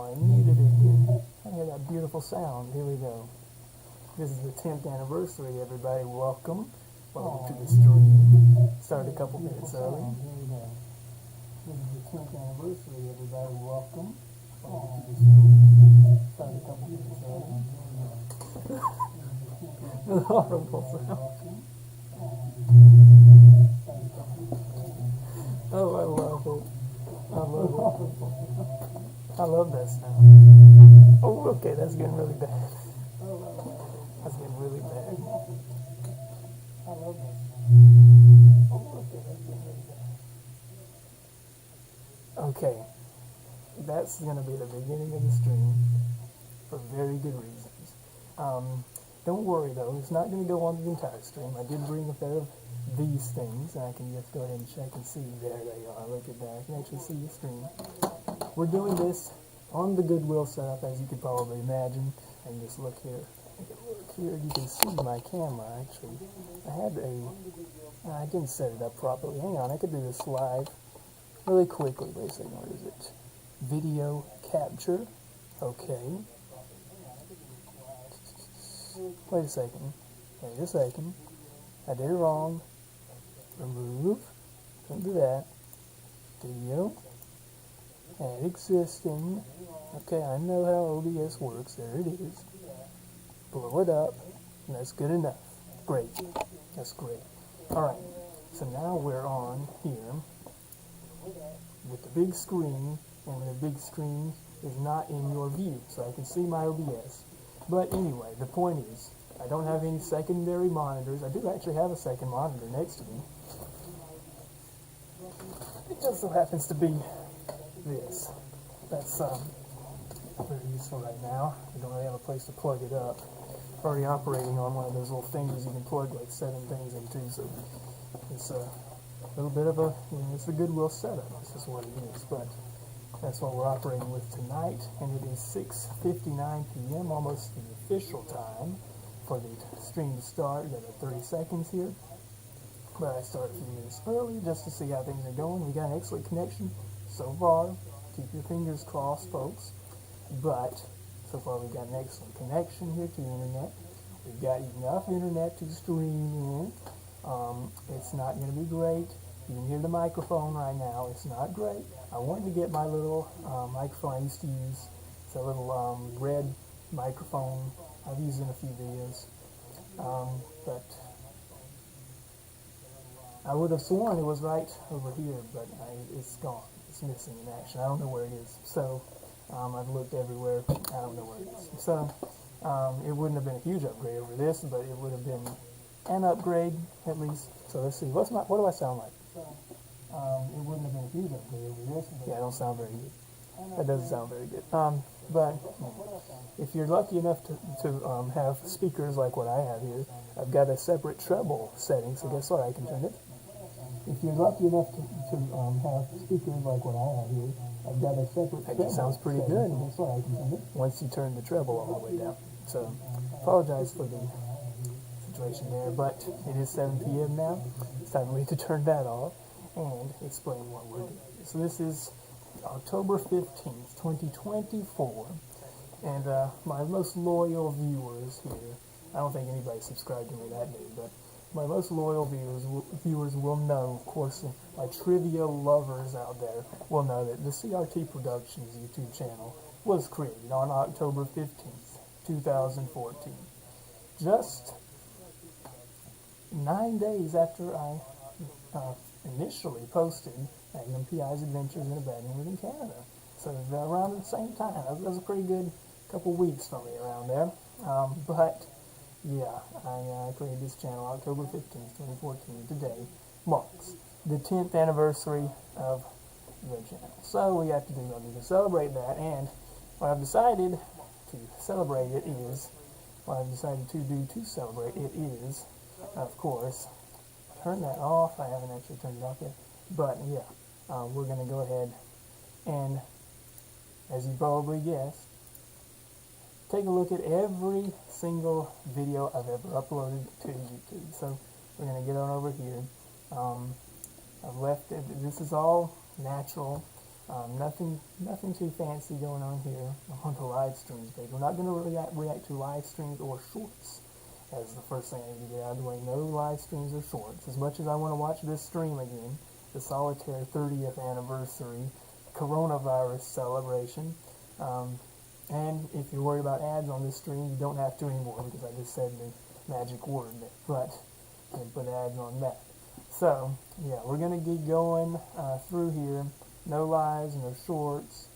I muted it again. I hear that beautiful sound. Here we go. This is the 10th anniversary, everybody. Welcome. Welcome to the stream. Started a couple minutes early. Here we go. This is the 10th anniversary, everybody. Welcome. Welcome to the stream. Started a couple minutes early. Horrible sound. Oh, I love it. I love it. I love that sound. Oh, okay, that's getting really bad. That's getting really bad. I love that sound. Oh, okay, that's getting really bad. Okay, that's going to be the beginning of the stream for very good reasons. Don't worry though, it's not going to go on the entire stream. I did bring a pair of these things, and I can just go ahead and check and see. There they are. Look at that. I can actually see the stream. We're doing this on the Goodwill setup, as you could probably imagine. And just look here. Look here. You can see my camera. Actually, I didn't set it up properly. Hang on. I could do this live really quickly. Wait a second. What is it? Video capture. Okay. Wait a second. Wait a second. I did it wrong. Remove. Don't do that. Video. Add existing. Okay, I know how OBS works. There it is. Blow it up. And that's good enough. Great. That's great. Alright. So now we're on here with the big screen. And the big screen is not in your view. So I can see my OBS. But anyway, the point is, I don't have any secondary monitors. I do actually have a second monitor next to me. It just so happens to be this. That's very useful right now. I don't really have a place to plug it up. Already operating on one of those little things you can plug like 7 things into, so it's a little bit of a, it's a Goodwill setup. This is what it is, but that's what we're operating with tonight, and it is 6:59 p.m., almost the official time for the stream to start. We've got 30 seconds here, but I started a few minutes early just to see how things are going. We got an excellent connection so far. Keep your fingers crossed, folks. But so far we've got an excellent connection here to the internet. We've got enough internet to stream in. It's not going to be great. You can hear the microphone right now. It's not great. I wanted to get my little microphone I used to use. It's a little red microphone. I've used it in a few videos. But I would have sworn it was right over here, but it's gone. It's missing in action. I don't know where it is. So I've looked everywhere. I don't know where it is. So it wouldn't have been a huge upgrade over this, but it would have been an upgrade at least. So let's see. What do I sound like? It wouldn't have been a huge upgrade over this. Yeah, I don't sound very good. That doesn't sound very good. But if you're lucky enough to have speakers like what I have here, I've got a separate treble setting, so guess what? I can turn it. If you're lucky enough to have speakers like what I have here, I've got a separate treble. That sounds pretty good. Guess what? I can turn it. Once you turn the treble all the way down. So, apologize for the situation there, but it is 7 p.m. now. It's time for me to turn that off and explain what we're doing. So this is October 15th, 2024, and my most loyal viewers here, I don't think anybody subscribed to me that day, but my most loyal viewers will know, of course, my trivia lovers out there will know that the Thecrtproductions YouTube channel was created on October 15th, 2014. Just 9 days after I initially posted Magnum PI's Adventures in Abandonment in Canada. So around the same time. That was a pretty good couple weeks for me around there. But yeah, I created this channel October 15th, 2014. Today marks the 10th anniversary of the channel. So we have to do something to celebrate that, and what I've decided to celebrate it is, of course, turn that off. I haven't actually turned it off yet. But yeah, we're going to go ahead and, as you probably guessed, take a look at every single video I've ever uploaded to YouTube. So we're going to get on over here. I've left it. This is all natural. Nothing too fancy going on here on the live streams page. We're not going to react to live streams or shorts as the first thing I need to get out of the way. No live streams or shorts. As much as I want to watch this stream again, the Solitaire 30th anniversary coronavirus celebration, and if you're worried about ads on this stream, you don't have to anymore because I just said the magic word there, but you can put ads on that. So, yeah, we're going to get going through here. No lives, no shorts,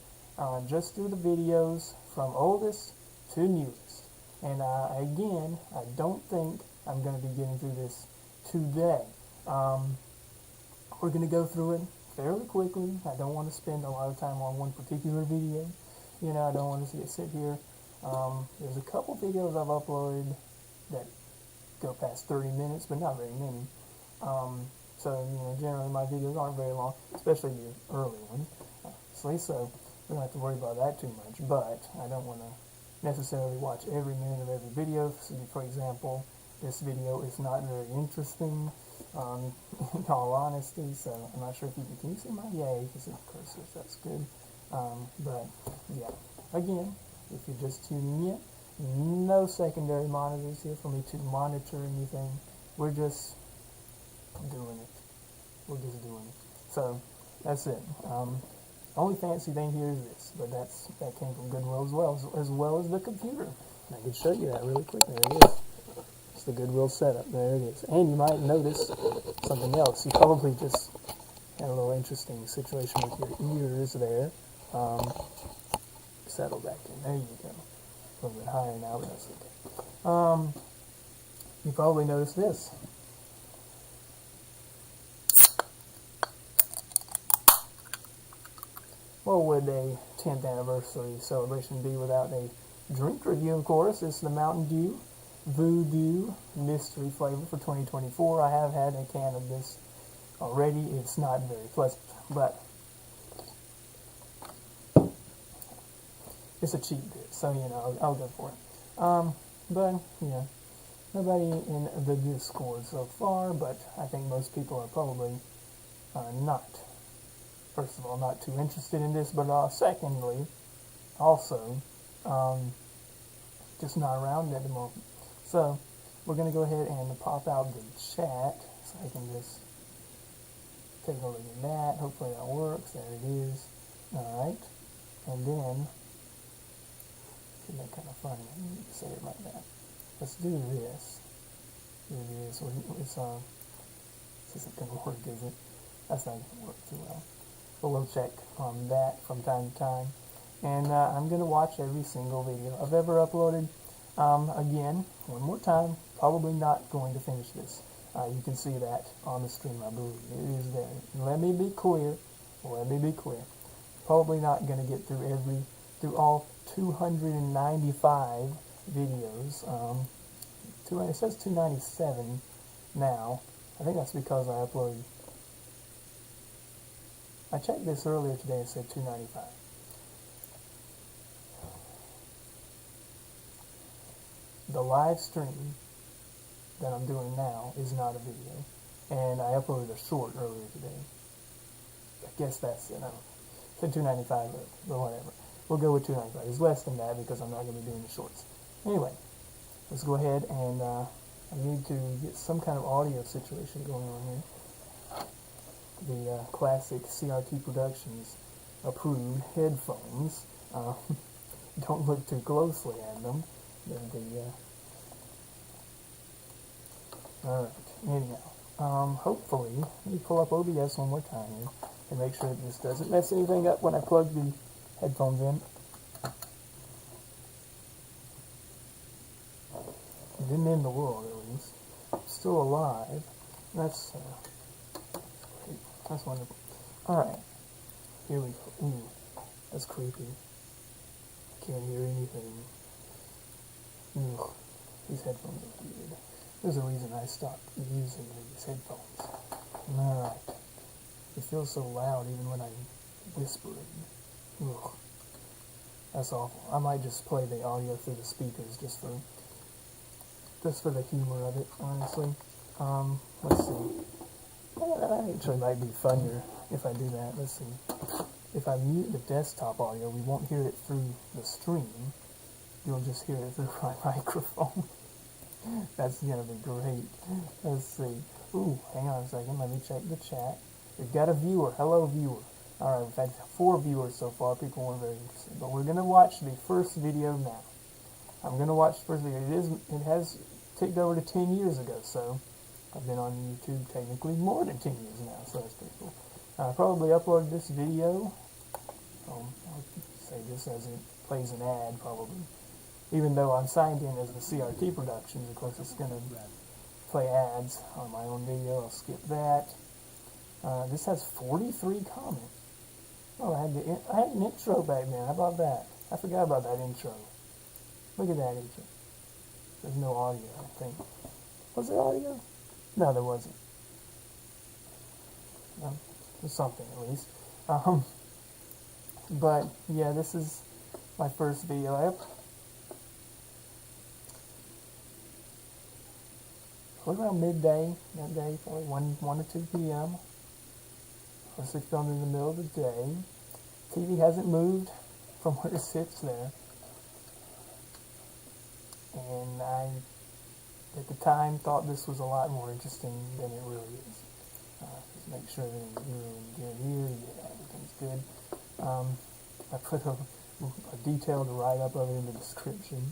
just do the videos from oldest to newest. And again, I don't think I'm going to be getting through this today. We're going to go through it fairly quickly. I don't want to spend a lot of time on one particular video. You know, I don't want to sit here. There's a couple videos I've uploaded that go past 30 minutes, but not very many. So, you know, generally my videos aren't very long, especially the early ones. So we don't have to worry about that too much, but I don't want to necessarily watch every minute of every video. So, for example, this video is not very interesting, in all honesty, so I'm not sure if can you see my yay? You can see my cursor, so that's good. But, yeah, again, if you're just tuning in, no secondary monitors here for me to monitor anything. We're just doing it. We're just doing it. So that's it. Only fancy thing here is this, but that came from Goodwill as well as the computer. And I can show you that really quick. There it is. It's the Goodwill setup. There it is. And you might notice something else. You probably just had a little interesting situation with your ears there. Settle back in. There you go. A little bit higher now, but that's okay. You probably noticed this. What would a 10th anniversary celebration be without a drink review, of course? It's the Mountain Dew Voodoo Mystery flavor for 2024. I have had a can of this already. It's not very pleasant, but it's a cheap bit, so, you know, I'll go for it. But, yeah, nobody in the Discord so far, but I think most people are probably not. First of all, not too interested in this, but secondly, also, just not around at the moment. So, we're going to go ahead and pop out the chat, so I can just take a look at that. Hopefully that works. There it is. Alright. And then, isn't that kind of funny? I need to say it like that. Let's do this. Do this. This isn't going to work, is it? That's not going to work too well. But we'll check on that from time to time. And I'm going to watch every single video I've ever uploaded. Again, one more time, probably not going to finish this. You can see that on the stream, I believe. It is there. Let me be clear. Probably not going to get through all 295 videos. It says 297 now. I think that's because I uploaded. I checked this earlier today and said 295. The live stream that I'm doing now is not a video, and I uploaded a short earlier today. I guess that's it. I don't know. It said 295, but whatever. We'll go with 295. It's less than that because I'm not going to be doing the shorts. Anyway, let's go ahead and I need to get some kind of audio situation going on here. The classic Thecrtproductions approved headphones. Don't look too closely at them. Alright, anyhow. Hopefully, let me pull up OBS one more time here and make sure that this doesn't mess anything up when I plug the headphones in. It didn't end the world, at least. I'm still alive. That's great. That's wonderful. Alright, here we go. Ooh, that's creepy. Can't hear anything. Ugh, these headphones are weird. There's a reason I stopped using these headphones. Alright. It feels so loud even when I'm whispering. Ugh. That's awful. I might just play the audio through the speakers just for the humor of it, honestly. Let's see. That actually might be funnier if I do that. Let's see. if I mute the desktop audio, we won't hear it through the stream. You'll just hear it through my microphone. That's gonna be great. Let's see. Ooh, hang on a second. Let me check the chat. We've got a viewer. Hello, viewer. All right, we've had 4 viewers so far. People weren't very interested, but we're gonna watch the first video now. I'm gonna watch the first video. It has ticked over to 10 years ago, so I've been on YouTube technically more than 10 years now, so that's pretty cool. I probably uploaded this video. I'll say this as it plays an ad, probably. Even though I'm signed in as the Thecrtproductions, of course it's going to play ads on my own video. I'll skip that. This has 43 comments. Oh, I had an intro back then. How about that? I forgot about that intro. Look at that intro. There's no audio, I don't think. Was there audio? No, there wasn't. There's something, at least. But, yeah, this is my first video. Around midday, that day, probably 1 or 2 p.m. Obviously filmed in the middle of the day. TV hasn't moved from where it sits there. And I, at the time, thought this was a lot more interesting than it really is. Just make sure everything's really good here. Yeah, everything's good. I put a detailed write-up of it in the description.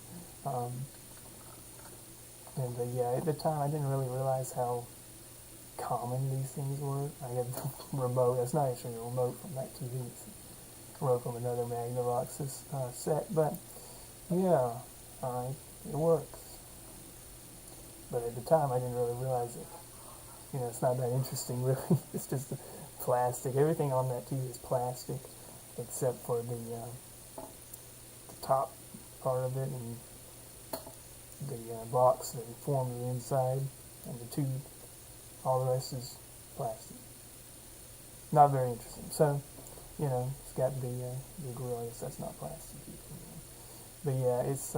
And yeah, at the time I didn't really realize how common these things were. I had the remote. That's not actually a remote from that TV. It's a remote from another Magnavox set. But yeah, it works. But at the time I didn't really realize it. You know, it's not that interesting really. It's just the plastic. Everything on that TV is plastic except for the top part of it and the box that forms the inside and the tube. All the rest is plastic. Not very interesting. So, you know, it's got the grill. I guess that's not plastic. But yeah, it's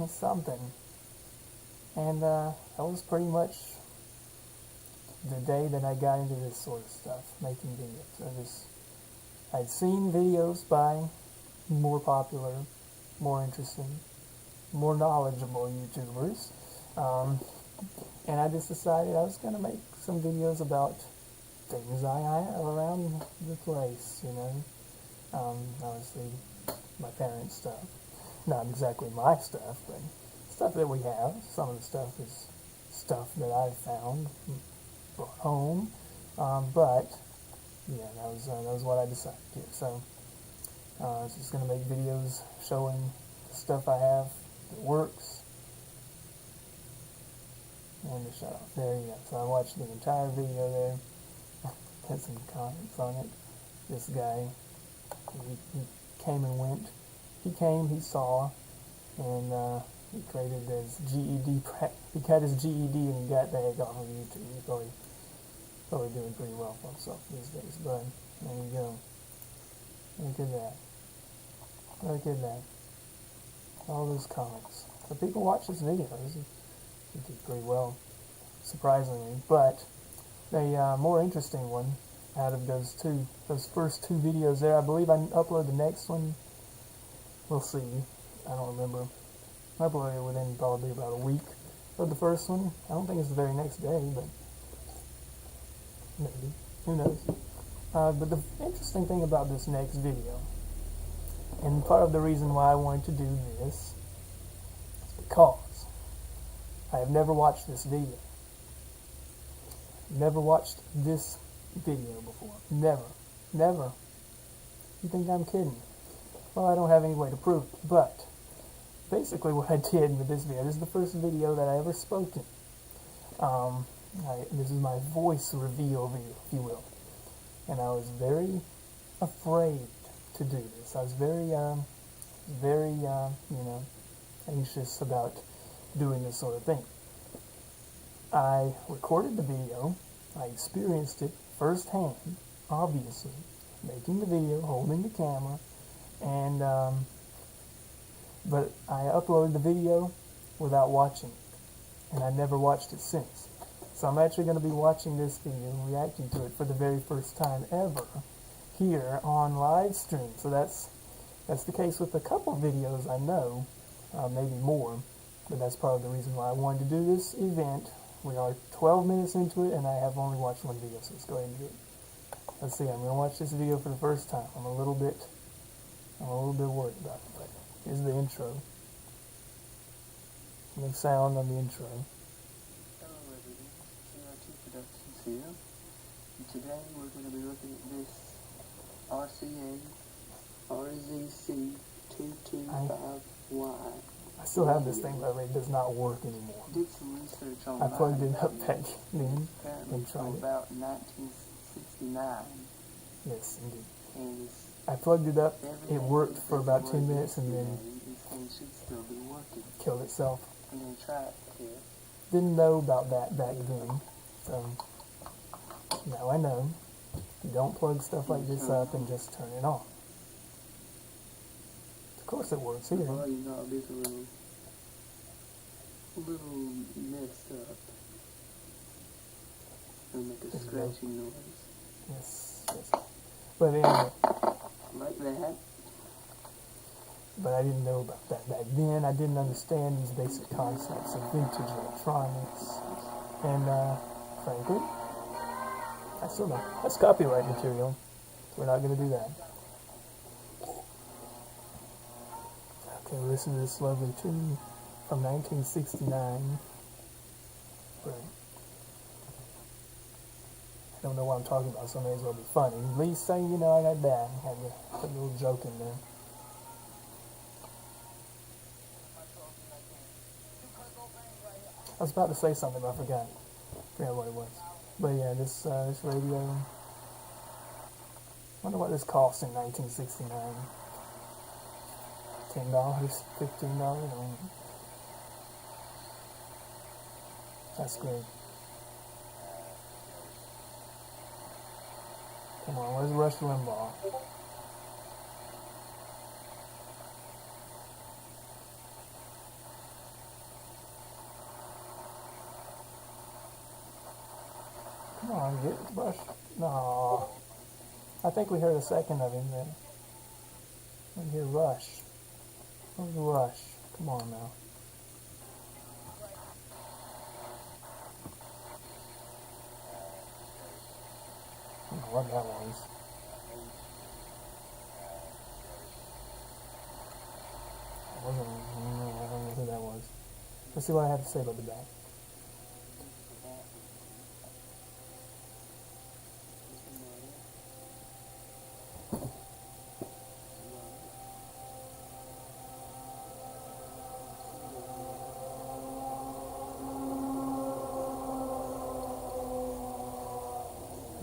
something. And that was pretty much the day that I got into this sort of stuff, making videos. I'd seen videos by more popular, more interesting, more knowledgeable YouTubers, and I just decided I was going to make some videos about things I have around the place, you know. Obviously, my parents' stuff. Not exactly my stuff, but stuff that we have. Some of the stuff is stuff that I've found, brought home, but yeah, that was what I decided to do. So I was just going to make videos showing the stuff I have that works. And to shut off. There you go. So I watched the entire video there. Had some comments on it. This guy, he came and went. He came, he saw, and he created his GED. He got his GED and he got the heck off of YouTube. He's probably doing pretty well for himself these days. But there you go. Look at that. Look at that. All those comments. So people watch this video. He did pretty well, surprisingly. But the more interesting one out of those first 2 videos there, I believe I upload the next one. We'll see. I don't remember. I uploaded it within probably about a week of the first one. I don't think it's the very next day, but maybe. Who knows? But the interesting thing about this next video, and part of the reason why I wanted to do this, is because I have never watched this video. Never watched this video before. Never. Never. You think I'm kidding? Well, I don't have any way to prove it. But basically what I did with this video, this is the first video that I ever spoke in. This is my voice reveal video, if you will. And I was very afraid to do this. I was very, anxious about doing this sort of thing. I recorded the video. I experienced it firsthand, obviously, making the video, holding the camera, and but I uploaded the video without watching it, and I never watched it since. So I'm actually going to be watching this video and reacting to it for the very first time ever, here on live stream. So that's the case with a couple videos I know, maybe more, but that's part of the reason why I wanted to do this event. We are 12 minutes into it, and I have only watched one video, so let's go ahead and do it. Let's see, I'm going to watch this video for the first time. I'm a little bit worried about it, but here's the intro. No sound on the intro. Hello everyone, Thecrtproductions here. And today we're going to be looking at this RCA RZC225Y. I still have this thing, by the way, it does not work anymore. Did some research on I plugged it up back then apparently and tried from it. about 1969. Yes, indeed. And I plugged it up, everything it worked for about 2 was minutes and then this thing should still be working. killed itself. I'm going to try it here. Didn't know about that back then, so now I know. You don't plug stuff like this up and just turn it on. Of course it works here. The volume knob is a little messed up. It'll make a scratching noise. Yes, yes. But anyway, Like that. but I didn't know about that back then. I didn't understand these basic concepts of vintage electronics. And frankly, I still don't. That's copyright material. We're not going to do that. Okay, listen to this lovely tune from 1969. Right. I don't know what I'm talking about, so it may as well be funny. At least say, you know, I got that. I had to put a little joke in there. I was about to say something, but I forgot. Forgot what it was. But yeah, this radio. Wonder what this cost in 1969. $10, $15. That's great. Come on, where's Rush Limbaugh? Come on, get Rush. No. I think we heard a second of him then. We hear Rush. Where's Rush? Come on now. I don't know what that was. I don't know who that was. Let's see what I have to say about the back.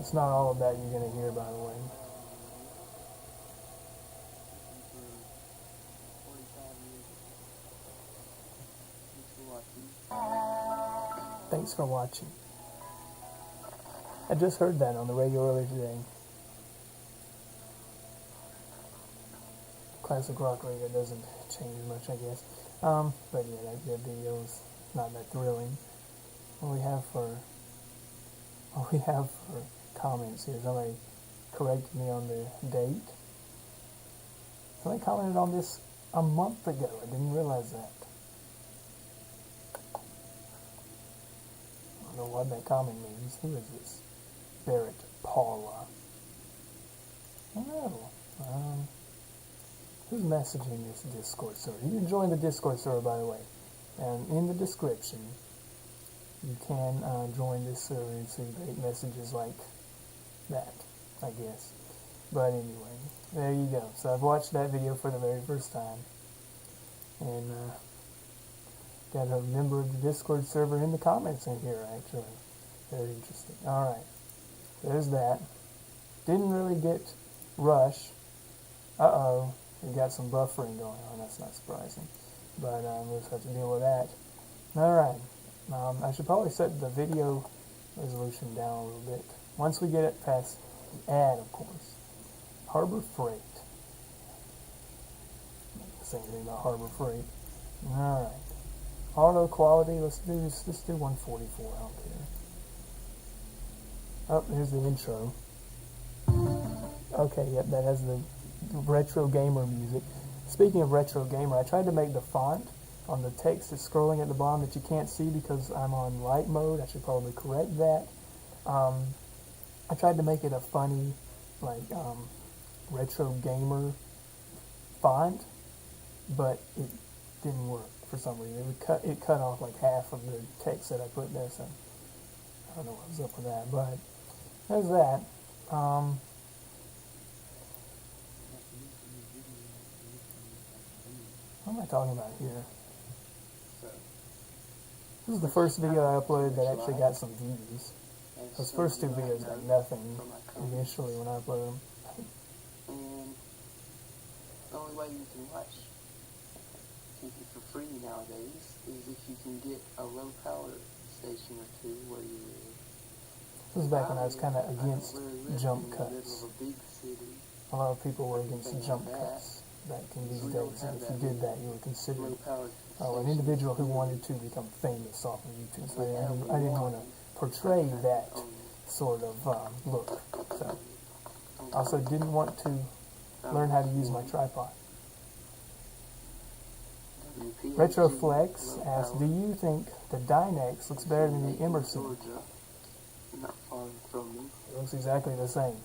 It's not all of that you're going to hear, by the way. Thanks for watching. I just heard that on the radio earlier today. Classic rock radio doesn't change much, I guess. But yeah, that video is not that thrilling. What we have for comments here. Somebody corrected me on the date. Somebody commented on this a month ago. I didn't realize that. I don't know what that comment means. Who is this? Barrett Paula. I don't know. Who's messaging this Discord server? You can join the Discord server, by the way. And in the description, you can join this server and see great messages like that, I guess. But anyway, there you go. So I've watched that video for the very first time. And got a member of the Discord server in the comments in here, actually. Very interesting. Alright. There's that. Didn't really get Rush. Uh-oh. We got some buffering going on. That's not surprising. But we'll just have to deal with that. Alright. I should probably set the video resolution down a little bit. Once we get it past the ad, of course. Harbor Freight. Say anything about Harbor Freight. Alright. Auto quality, let's do 144, I don't care. Oh, here's the intro. Okay, yep, that has the retro gamer music. Speaking of retro gamer, I tried to make the font on the text that's scrolling at the bottom that you can't see because I'm on light mode. I should probably correct that. I tried to make it a funny, like, retro gamer font, but it didn't work for some reason. It cut off like half of the text that I put there, so I don't know what was up with that, but there's that. What am I talking about here? This is the first video I uploaded that actually got some views. Those first two videos got nothing initially when I uploaded them. And the only way you can watch TV for free nowadays is if you can get a low power station or two where you live. This was back when I was kind of against jump cuts. A lot of people were against jump cuts back in these days, and if you did that, you were considered an individual who wanted to become famous off of YouTube. So I didn't want to portray that sort of look. So I also didn't want to learn how to use my tripod. Retroflex asks, do you think the Dynex looks better than the Emerson? Not far from me. It looks exactly the same.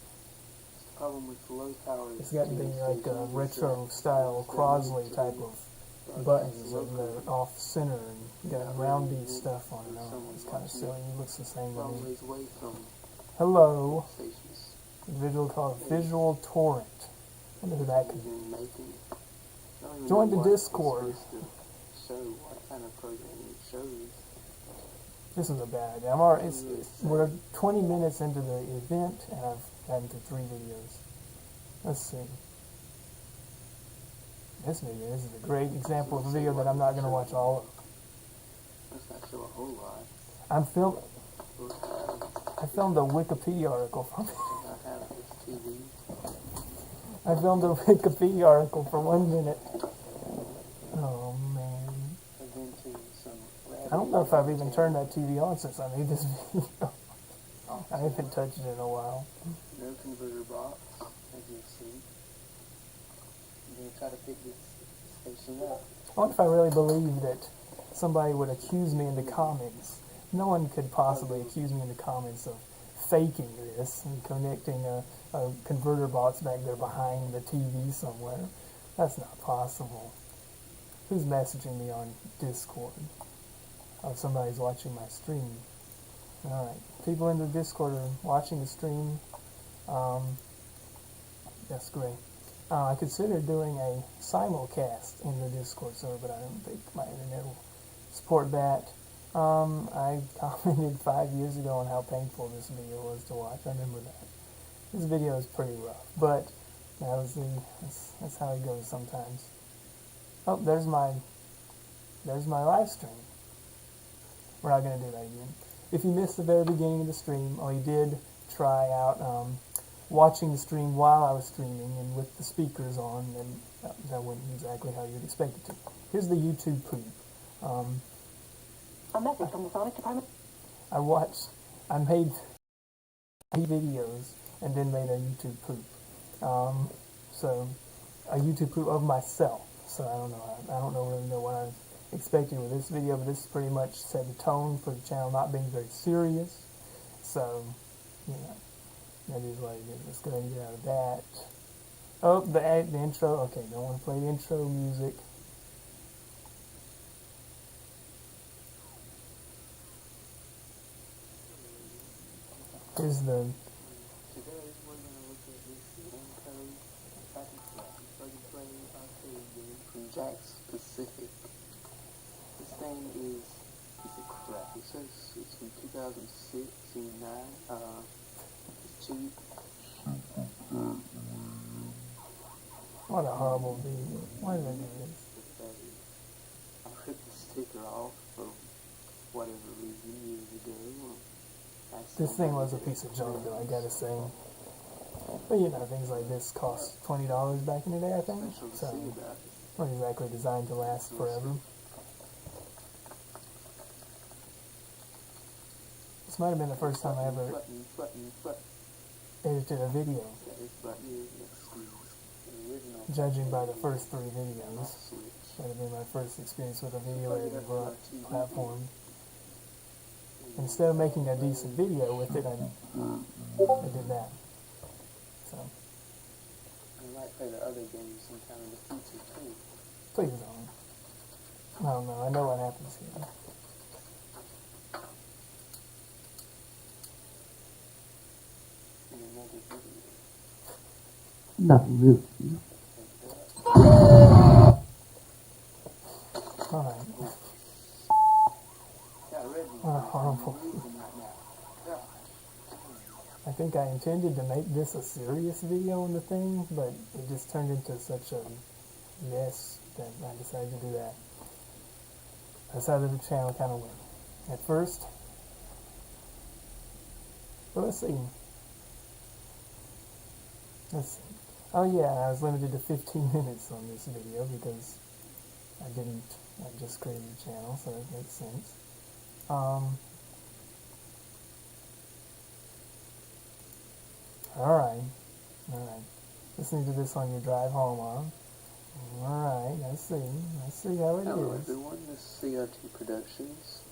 Problem with low power. It's got the like retro style Crosley type of buttons, and they're off center and got roundy stuff on it. It's kind of silly. It looks the same to me. Hello. Individual called Visual Torrent. I wonder who that could be. Join the Discord. This is a bad idea. We're 20 minutes into the event, and I've gotten to 3 videos. Let's see. This is a great example of a video that I'm not going to watch all of. That's not show a whole lot. I filmed a Wikipedia article from it. I filmed a Wikipedia article for 1 minute. Oh, man. I don't know if I've even turned that TV on since I made this video. I haven't touched it in a while. No converter box, as you see. I'm going to try to pick this station up. I wonder if I really believe that somebody would accuse me in the comments. No one could possibly accuse me in the comments of faking this and connecting a converter box back there behind the TV somewhere. That's not possible. Who's messaging me on Discord? Oh, somebody's watching my stream. Alright, people in the Discord are watching the stream. That's great. I considered doing a simulcast in the Discord server, but I don't think my internet will support that. I commented 5 years ago on how painful this video was to watch. I remember that. This video is pretty rough, but that's how it goes sometimes. Oh, there's my live stream. We're not going to do that again. If you missed the very beginning of the stream, or you did try out watching the stream while I was streaming and with the speakers on, then that wasn't exactly how you'd expect it to. Here's the YouTube poop. A message from the Sonic Department. I made videos and then made a YouTube poop. So a YouTube poop of myself. So I don't really know what I was expecting with this video, but this pretty much set the tone for the channel not being very serious. So, that is what it is. Let's go ahead and get out of that. Oh, the intro. Okay, don't want to play the intro music. Here's the... Today we're going to look at this Encode plug-and-play arcade game from Jack's Pacific. This thing is a piece of crap. It says it's from 2006 and 9. It's cheap. What a horrible video. Why did I do this? I ripped the sticker off for whatever reason years ago. This thing was a piece of junk, though, I gotta say. But things like this cost $20 back in the day, I think. So, not exactly designed to last forever. This might have been the first time I ever edited a video, This right here is the original. judging by the first 3 videos. Switch. That would be my first experience with a video editing platform. Instead of making a decent video with it, I did that. So, I might play the other games sometime in the future too. please don't. I don't know. I know what happens here. In another video. Not really. Alright. What a horrible. I think I intended to make this a serious video on the thing, but it just turned into such a mess that I decided to do that. That's how the channel kind of went. At first, well, let's see. Oh yeah, I was limited to 15 minutes on this video because I just created a channel, so that makes sense. Alright. Listening to this on your drive home, huh? Alright, let's see how it Hello is. everyone, this is Thecrtproductions.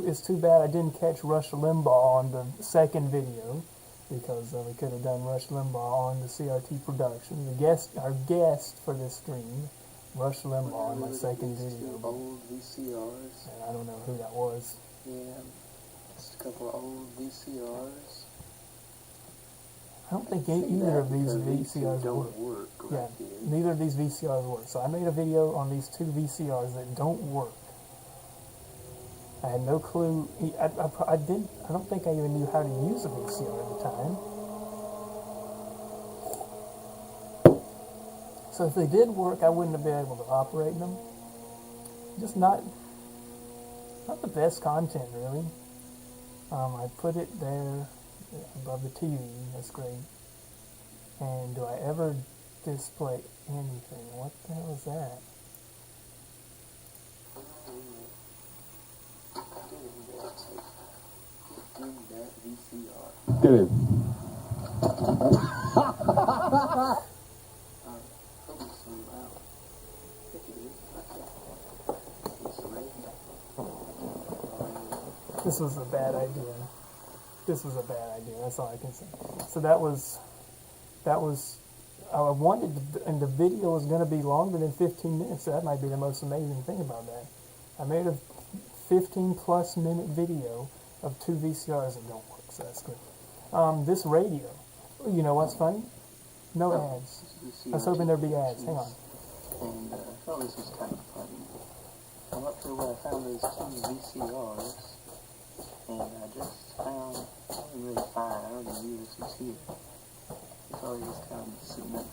It's too bad I didn't catch Rush Limbaugh on the second video, because we could have done Rush Limbaugh on the CRT production. Our guest for this stream, Rush Limbaugh, in my second video. Old VCRs. And I don't know who that was. Yeah, just a couple of old VCRs. I don't think either of these VCRs don't work. work Yeah, neither of these VCRs work. So I made a video on these 2 VCRs that don't work. I had no clue. I don't think I even knew how to use a VCR at the time. So if they did work, I wouldn't have been able to operate them. Just not the best content, really. I put it there above the TV. That's great. And do I ever display anything? What the hell is that? Get it. This was a bad idea. That's all I can say. So that was. I wanted, and the video was going to be longer than 15 minutes. So that might be the most amazing thing about that. I made a 15+ minute video of 2 VCRs that don't work. So that's good. This radio. You know what's funny? No ads. I was hoping there'd be ads. Hang on. And I thought this was kind of funny. I'm not sure where I found those 2 VCRs. And I just found, I didn't really find, I already knew this was here. It's already just kind of sitting up.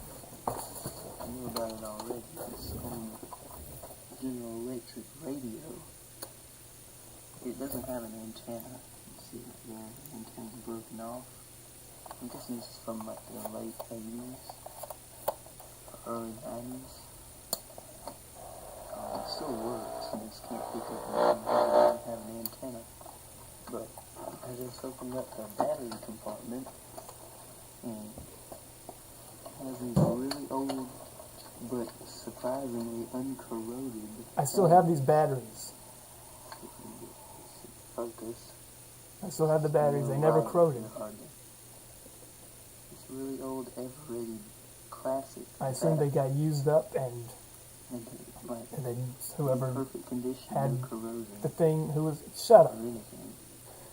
I knew about it already. It's on General Electric radio. It doesn't have an antenna. You see right there, the antenna's broken off. I'm guessing this is from like the late 80s, or early 90s. It still works, and just can't pick up anything. It doesn't have an antenna. But I just opened up the battery compartment, and it has these really old, but surprisingly uncorroded. I still have these batteries. Focus. I still have the batteries. They never corroded. It's really old, ever-rated classic. I assume they got used up, and then whoever in perfect condition, had no corrosion, the thing, shut up. or anything.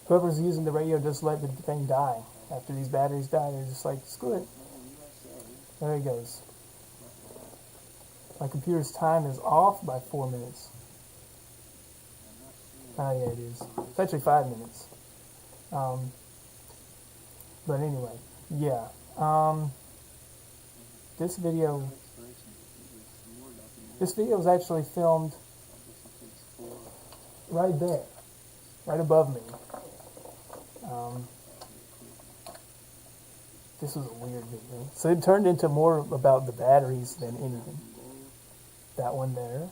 Whoever's using the radio just let the thing die. After these batteries die, they're just like, screw it. There it goes. My computer's time is off by 4 minutes. Oh yeah, it is. It's actually 5 minutes. But anyway, yeah. This video was actually filmed right there, right above me. This was a weird video. So it turned into more about the batteries than anything. That one there.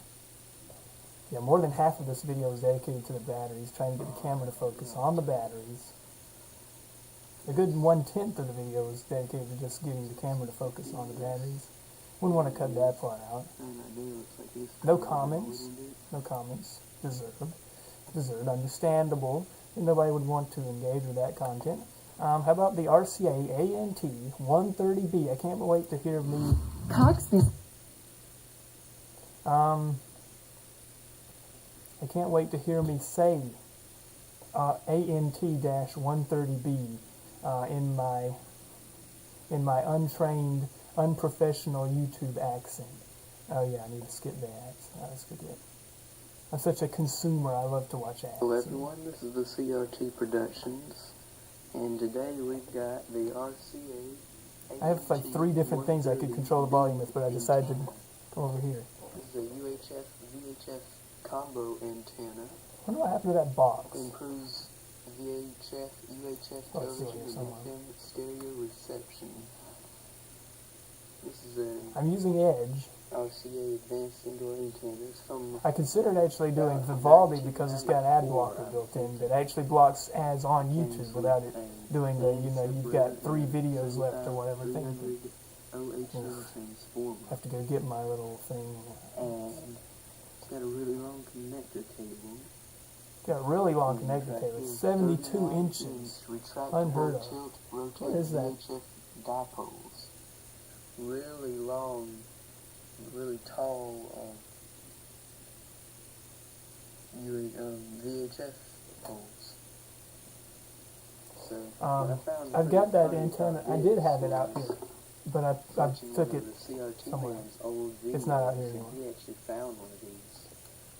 Yeah, more than half of this video is dedicated to the batteries, trying to get the camera to focus on the batteries. A good 1/10 of the video was dedicated to just getting the camera to focus on the batteries. Wouldn't want to cut that part out. No comments. No comments. Deserved. Understandable. Nobody would want to engage with that content. How about the RCA ANT 130B? I can't wait to hear me. I can't wait to hear me say ANT-130B in my untrained, unprofessional YouTube accent. Oh yeah, I need to skip that. Let's forget. I'm such a consumer. I love to watch ads. Hello everyone, this is the Thecrtproductions, and today we've got the RCA. I have like 3 different things I could control the volume with, but I decided to come over here. This is a UHF VHF combo antenna. I wonder what happened to that box. Improves VHF, UHF television and FM stereo reception. This is an I'm using Edge. RCA advanced indoor antennas from. I considered actually doing Vivaldi because it's got ad blocker built in that actually blocks ads on YouTube without it doing the, you've got 3 videos left or whatever thing. I have to go get my little thing. And it's got a really long connector cable. Got a really long connector cable. It's 72 inches. Unheard of. What is that? VHF dipoles. Really long, really tall VHF poles. So I've got that antenna. I did have it out here, but I took it somewhere. It's not out here anymore. He actually found one of these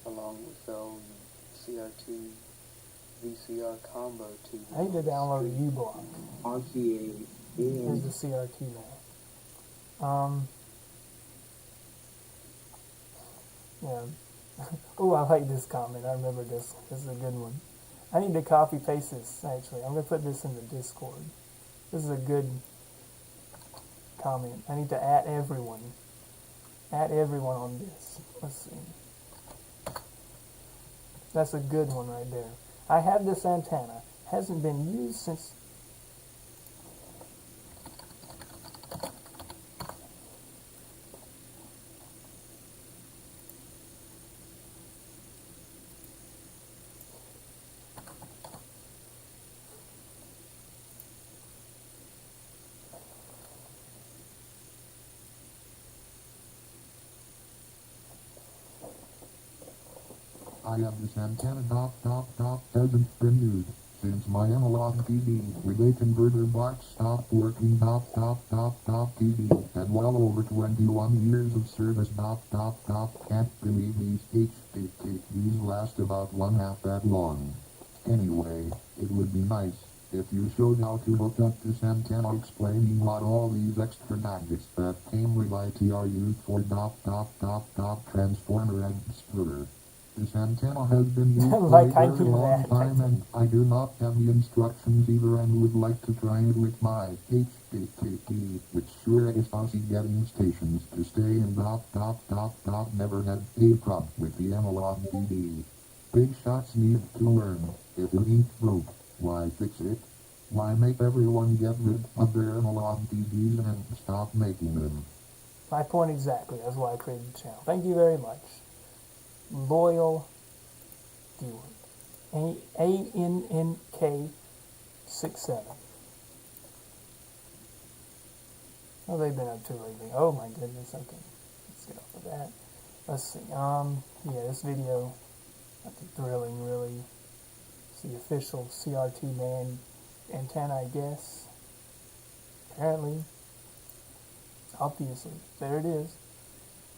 along with the old CRT VCR combo TV. I need to download a U-block. RCA Here's the CRT now. Yeah. Oh, I like this comment. I remember this. This is a good one. I need to copy paste this, actually. I'm going to put this in the Discord. This is a good comment. I need to add everyone. Add everyone on this. Let's see. That's a good one right there. I have this antenna. Hasn't been used since... I have this antenna hasn't been used since my analog TV relay converter box stopped working TV had well over 21 years of service can't believe these HDTVs last about 1/2 that long. Anyway, it would be nice if you showed how to hook up this antenna explaining what all these extra gadgets that came with IT are used for transformer and splitter. This antenna has been used for a very long time and I do not have the instructions either and would like to try it with my HDTV, which sure is fussy getting stations to stay in never had a problem with the analog TV. Big shots need to learn. If it ain't broke, why fix it? Why make everyone get rid of their analog TVs and stop making them? My point exactly. That's why I created the channel. Thank you very much. Loyal viewer. ANNK67. What have they been up to lately? Oh my goodness, okay. Let's get off of that. Let's see. Yeah, this video, nothing thrilling really. It's the official CRT man antenna, I guess. Apparently. Obviously. There it is.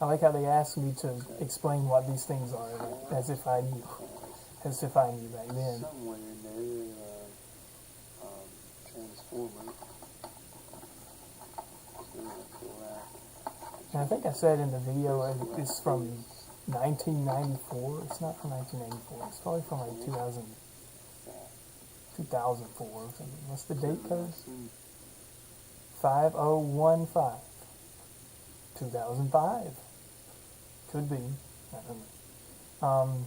I like how they asked me to explain what these things are, as if I knew. As if I knew back then. Somewhere in there, transformer. And I think I said in the video it's from 1994. It's not from 1984. It's probably from like 2004 or something. What's the date code? 5015. 2005. Could be. I don't know.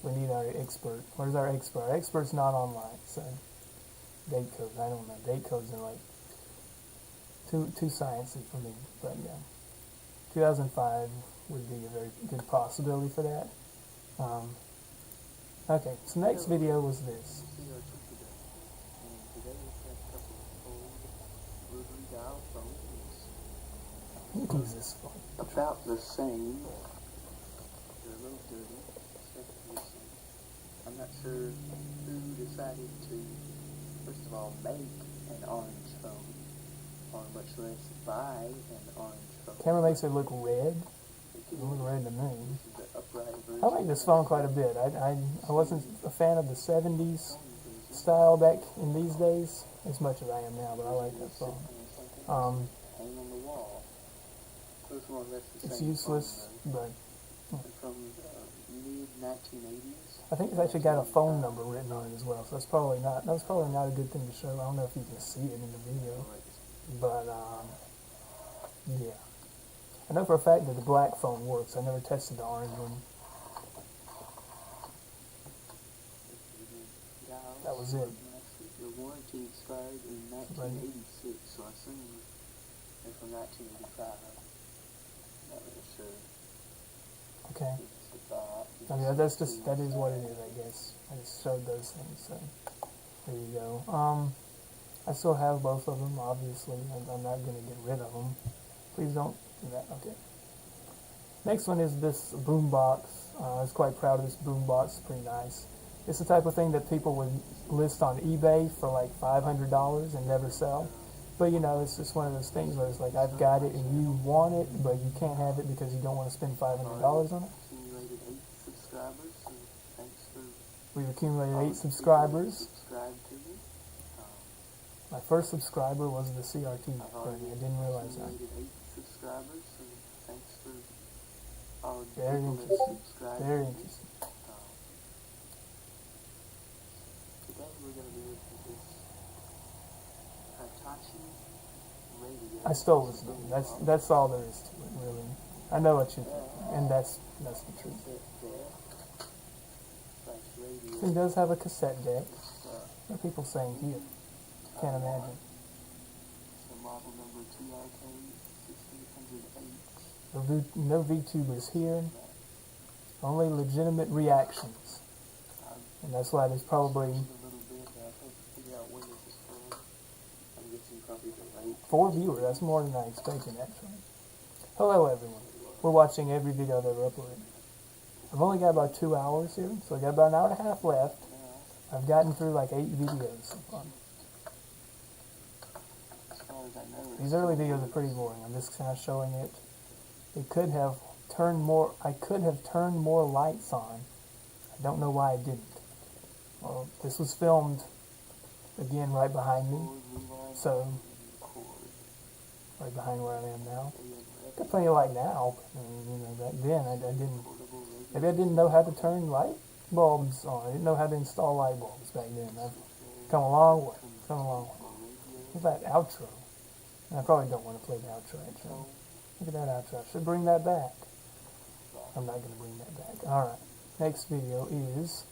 We need our expert. Where's our expert? Our expert's not online, so date codes. I don't know. Date codes are like too sciencey for me. But yeah, 2005 would be a very good possibility for that. Okay, so next video was this. Thecrtproductions, and today we have a couple of old rotary dial phones. Use this one. About the same. They're a little dirty, especially this one. I'm not sure who decided to, first of all, make an orange phone, or much less buy an orange phone. Camera makes it look red. It looked red to me. This is the upright version. I like this phone quite a bit. I wasn't a fan of the 70s style back in these days as much as I am now, but I like that phone. Hang on the wall. It's more or less the It's same useless, phone, but though. And from mid-1980s. I think it's actually got a phone number written on it as well, so that's probably not a good thing to show. I don't know if you can see it in the video, but yeah. I know for a fact that the black phone works. I never tested the orange one. That was it. The warranty expired in 1986, so I assume they're from 1985. Not really sure. Okay. It's about, I mean, that is what it is, I guess. I just showed those things, so there you go. I still have both of them, obviously. I'm not going to get rid of them. Please don't do that. Okay. Next one is this boom box. I was quite proud of this boom box. It's pretty nice. It's the type of thing that people would list on eBay for like $500 and never sell. But you know, it's just one of those things where it's like, I've got it and you want it, but you can't have it because you don't want to spend $500 on it. accumulated 8 subscribers, so thanks for We've accumulated 8 subscribers. subscribe to me. My first subscriber was the CRT I've already party. I didn't realize that. accumulated 8 subscribers, so thanks for all the Very people that interesting. subscribe Very to me. interesting. Today we're going to be looking at this Hitachi radio. I stole this thing. That's all there is to it, really. I know what you think, and that's the truth. Radio. It does have a cassette deck. What are people saying here? Can't imagine. The model number TRK 1608. No VTubers here. Only legitimate reactions. And that's why there's probably A little bit, I have to figure out when this is from. I'm guessing probably the late. 4 viewers. That's more than I expected, actually. Hello, everyone. We're watching every video that I've uploaded. I've only got about 2 hours here, so I got about an hour and a half left. I've gotten through like 8 videos so far. As far as I know, These early videos are pretty boring. I'm just kind of showing it. It could have turned more. I could have turned more lights on. I don't know why I didn't. Well, this was filmed again right behind me, so right behind where I am now. Got plenty of light now. You know, back then I didn't. Maybe I didn't know how to turn light bulbs on. I didn't know how to install light bulbs back then. I've come a long way. Come a long way. Look at that outro. And I probably don't want to play the outro, actually. Look at that outro. I should bring that back. I'm not going to bring that back. Alright. Next video is...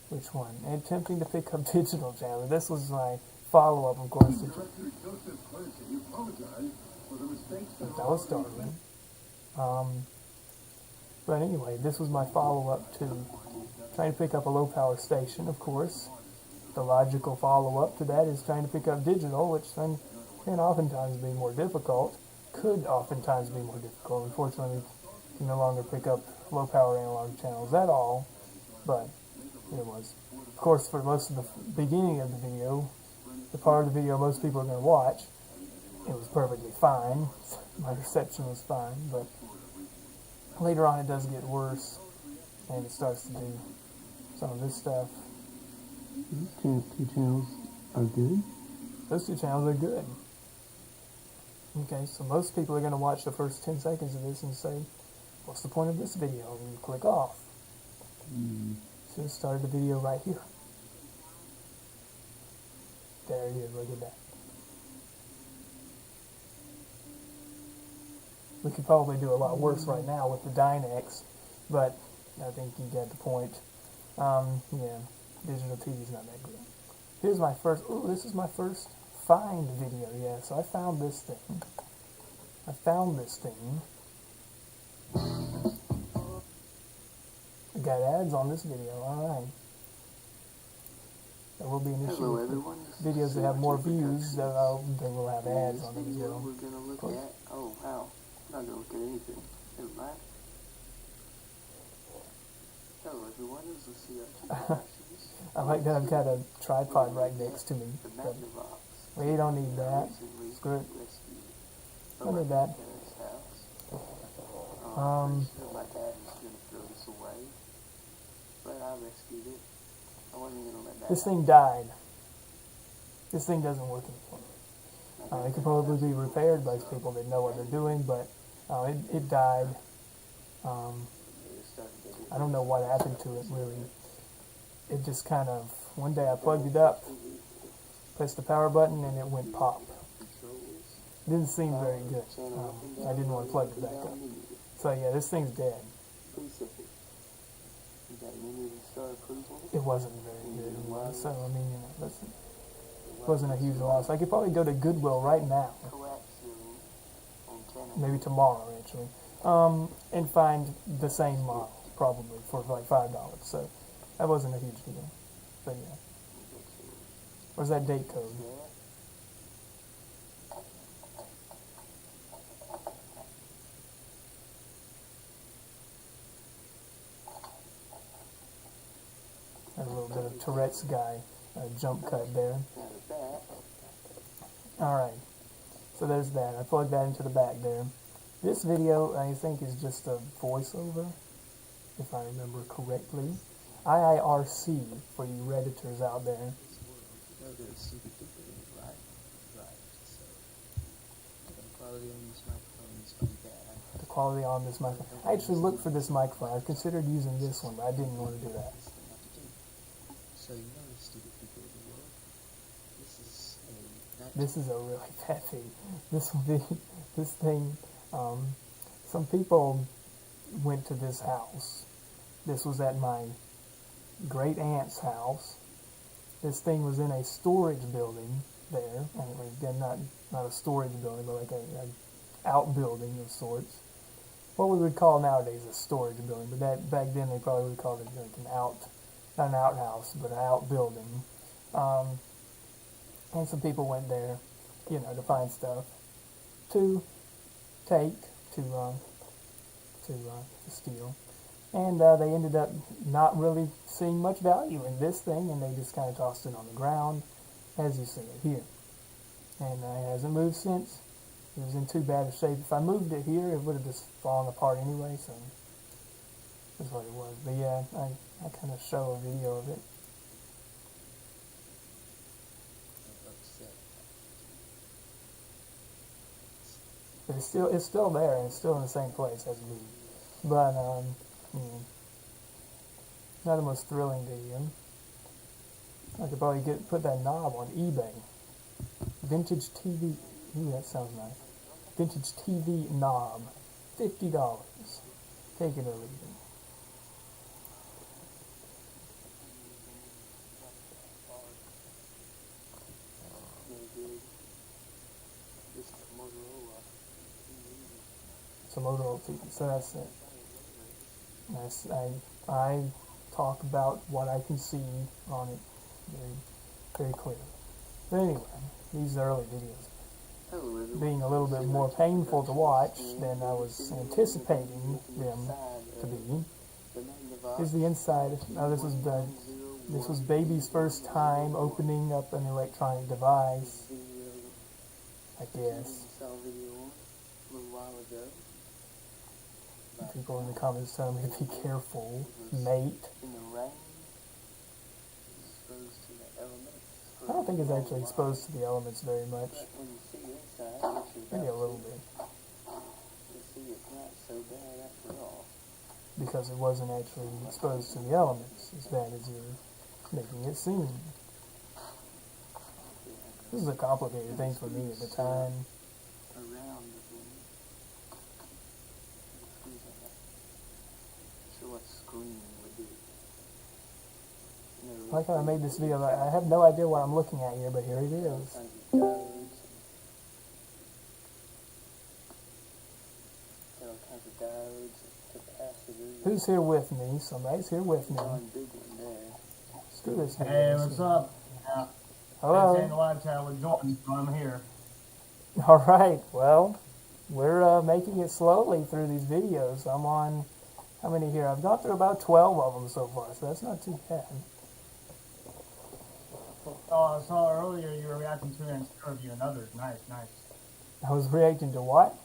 Which one? Attempting to pick up digital channel. This was my follow-up, of course. That was startling. But anyway, this was my follow-up to trying to pick up a low-power station, of course. The logical follow-up to that is trying to pick up digital, which then can oftentimes be more difficult. Could oftentimes be more difficult. Unfortunately, you can no longer pick up low-power analog channels at all, but it was. Of course, for most of the beginning of the video, the part of the video most people are going to watch, it was perfectly fine. My reception was fine, but later on it does get worse, and it starts to do some of this stuff. These 2 channels are good. Those 2 channels are good. Okay, so most people are going to watch the first 10 seconds of this and say, what's the point of this video? And you click off. Should have started the video right here. There it is, look at that. We could probably do a lot worse right now with the Dynex, but I think you get the point. Yeah, digital TV is not that good. Here's my first, ooh, this is my first find video, yeah, so I found this thing. I got ads on this video, alright. There will be an issue Hello with everyone, the videos that have more views, they will have In ads this on them as video well. we're gonna look at, oh wow, I'm not gonna look at anything, never mind. Hello everyone, this is Thecrtproductions. I like that I've got a tripod right next to me, The but Magnavox. we don't need that. Recently Screw it. rescued Don't from need my that. parents' house. Um, Pretty sure my dad was gonna throw this away, but I rescued it. I wasn't gonna let that This thing happen. died. This thing doesn't work anymore. It could probably be repaired by people that know what they're doing, but it died. I don't know what happened to it, really. It just kind of, one day I plugged it up, pressed the power button, and it went pop. Didn't seem very good. I didn't want to plug it back up. So yeah, this thing's dead. Pretty simple. You got menu to start approval. It wasn't very good. So, I mean, you know, it wasn't a huge loss. I could probably go to Goodwill right now, maybe tomorrow actually, and find the same model, probably, for like $5. So, that wasn't a huge deal. But yeah. Where's that date code? A little bit of Tourette's guy jump cut there. Alright, so there's that. I plugged that into the back there. This video, I think, is just a voiceover, if I remember correctly. IIRC, for you Redditors out there. The quality on this microphone. I actually looked for this microphone. I considered using this one, but I didn't want to do that. So you know the stupid people of the world. This is a really bad thing. This thing, some people went to this house. This was at my great aunt's house. This thing was in a storage building there. And again, not a storage building, but like an outbuilding of sorts. What we would call nowadays a storage building, but that back then they probably would call it like not an outhouse, but an outbuilding. And some people went there, you know, to find stuff to take, to steal. And they ended up not really seeing much value in this thing, and they just kind of tossed it on the ground, as you see it here. And it hasn't moved since. It was in too bad a shape. If I moved it here, it would have just fallen apart anyway, so that's what it was. But yeah, I kind of show a video of it. But it's still there, and it's still in the same place as me. But not the most thrilling video. I could probably put that knob on eBay. Vintage TV. Ooh, that sounds nice. Vintage TV knob, $50. Take it or leave it. It's a Motorola TV, so that's it. I talk about what I can see on it very clearly. But anyway, these early videos being a little bit more painful to watch than I was anticipating them to be. Here's the inside. Now this was baby's first time opening up an electronic device, I guess. People in the comments tell me to be careful, mate. I don't think it's actually exposed to the elements very much. Maybe a little bit. Because it wasn't actually exposed to the elements as bad as you're making it seem. This is a complicated thing for me at the time. You I like how I made this video. I have no idea what I'm looking at here, but here it all is. kinds of diodes. Got all kinds of diodes, capacitors. Who's here with me? Somebody's here with me. One big one there. Screw this. Hey, what's up? Hello. It's in the live chat with Jordan, so I'm here. All right. Well, we're making it slowly through these videos. I'm on, how many here? I've gone through about 12 of them so far, so that's not too bad. I saw earlier you were reacting to an interview and others. Nice. I was reacting to what?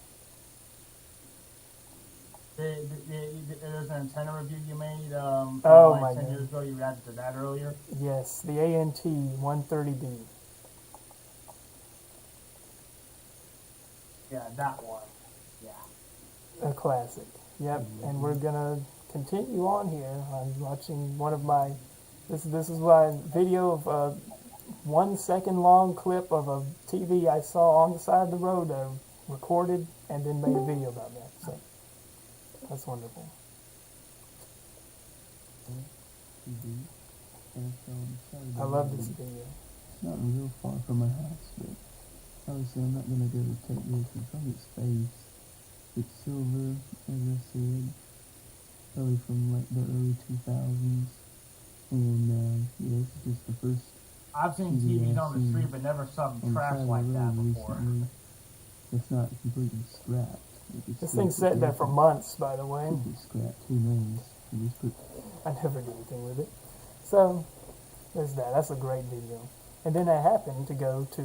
There's an antenna review you made from Oh, like my 10 God. years ago. You reacted to that earlier. Yes, the ANT 130B. Yeah, that one. Yeah. A classic. Yep. And we're gonna continue on here. I'm watching one of my. This is my video of a 1 second long clip of a TV I saw on the side of the road. I recorded and then made a video about that. So that's wonderful. I love this video. It's not real far from my house, but obviously I'm not going to go take this and from its face. It's silver, as I said, probably from like the early 2000s. And yeah, this is just the first I've seen TV TVs I've on the seen street, but never something on the trash side of like the that road before. recently. It's not completely scrapped. It's This still thing's sat there for months, by the way. could be scrapped, who knows? You just put I never do anything with it. So there's that. That's a great video. And then I happened to go to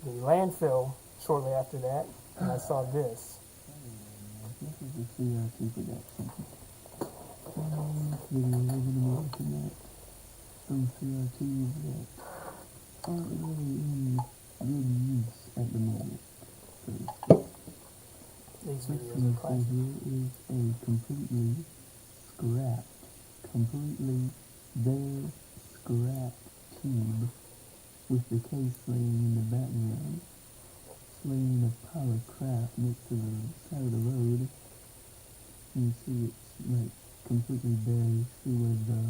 the landfill shortly after that, and I saw this. this is a CRT production. Video we're going to be looking at some CRTs that aren't really in good use at the moment. So These this videos thing are classic. here is a completely scrapped, completely bare scrapped tube with the case laying in the background, laying in a pile of crap next to the side of the road. You see it's like completely bare. See where the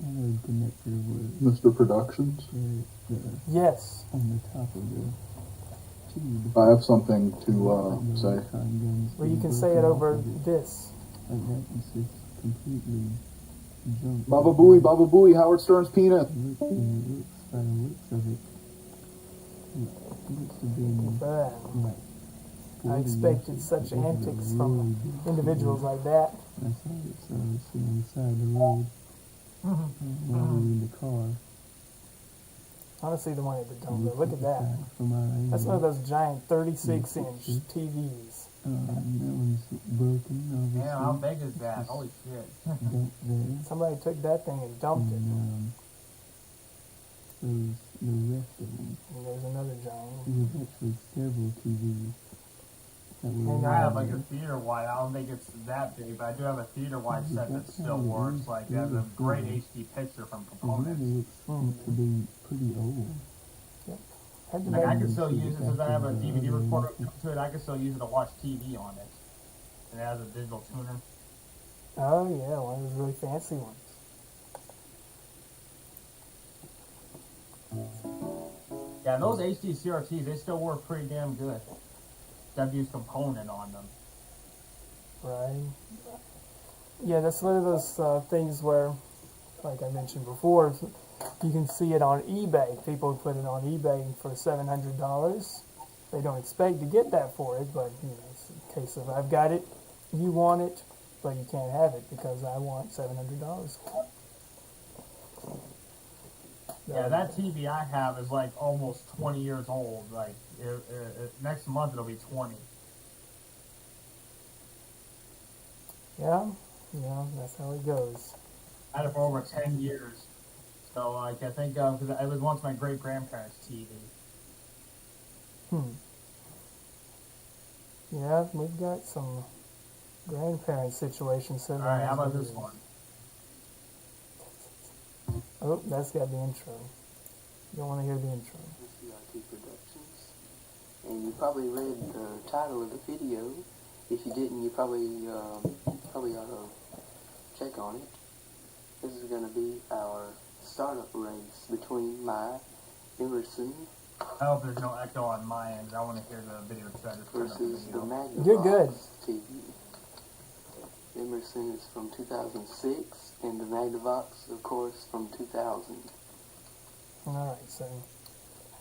anode connector was. Thecrtproductions. There, Yes. on the top of the tube. I have something to say. Well, you can say it over this. Like that, it's just completely junked. Baba Booey, Howard Stern's peanut. It looks, and it looks, by the looks of it, it looks to be But like I expected such antics from individuals like that. I saw it, so I was sitting on the side of the road while we were in the car. I want to see the one at the dump. Looked Look at that. the side from our That's one of angle. those giant 36-inch TVs. That one's broken, obviously. Yeah, how big is that? Holy shit. Dumped there. Somebody took that thing and dumped it. And the rest of them. And there's another giant. There's actually several TVs that were And I have like a around. theater wide. I don't think it's that big, but I do have a theater wide set that still works. Like it has a great HD picture from It components. really looks to be pretty old. Had to Like I make- can still use it since I have a DVD recorder hooked to it. I can still use it to watch TV on it, and it has a digital tuner. Oh yeah, one of those really fancy ones. Yeah, those HD CRTs they still work pretty damn good. W's component on them. Right. Yeah, that's one of those things where, like I mentioned before, you can see it on eBay. People put it on eBay for $700. They don't expect to get that for it, but you know, it's a case of I've got it, you want it, but you can't have it because I want $700. Yeah, that TV I have is like almost 20 years old. Like next month it'll be 20. Yeah, that's how it goes. I had it for over 10 years. So like I think because it was once my great grandparents' TV. Yeah, we've got some grandparent situations. All right, how about this one? Oh, that's got the intro. You don't want to hear the intro. Thecrtproductions. And you probably read the title of the video. If you didn't, you probably ought to check on it. This is going to be our startup race between my Emerson I hope there's no echo on my end. I want to hear the video because I just turned up the versus the video. Magnavox You're good. TV. Emerson is from 2006, and the Magnavox, of course, from 2000. Alright, so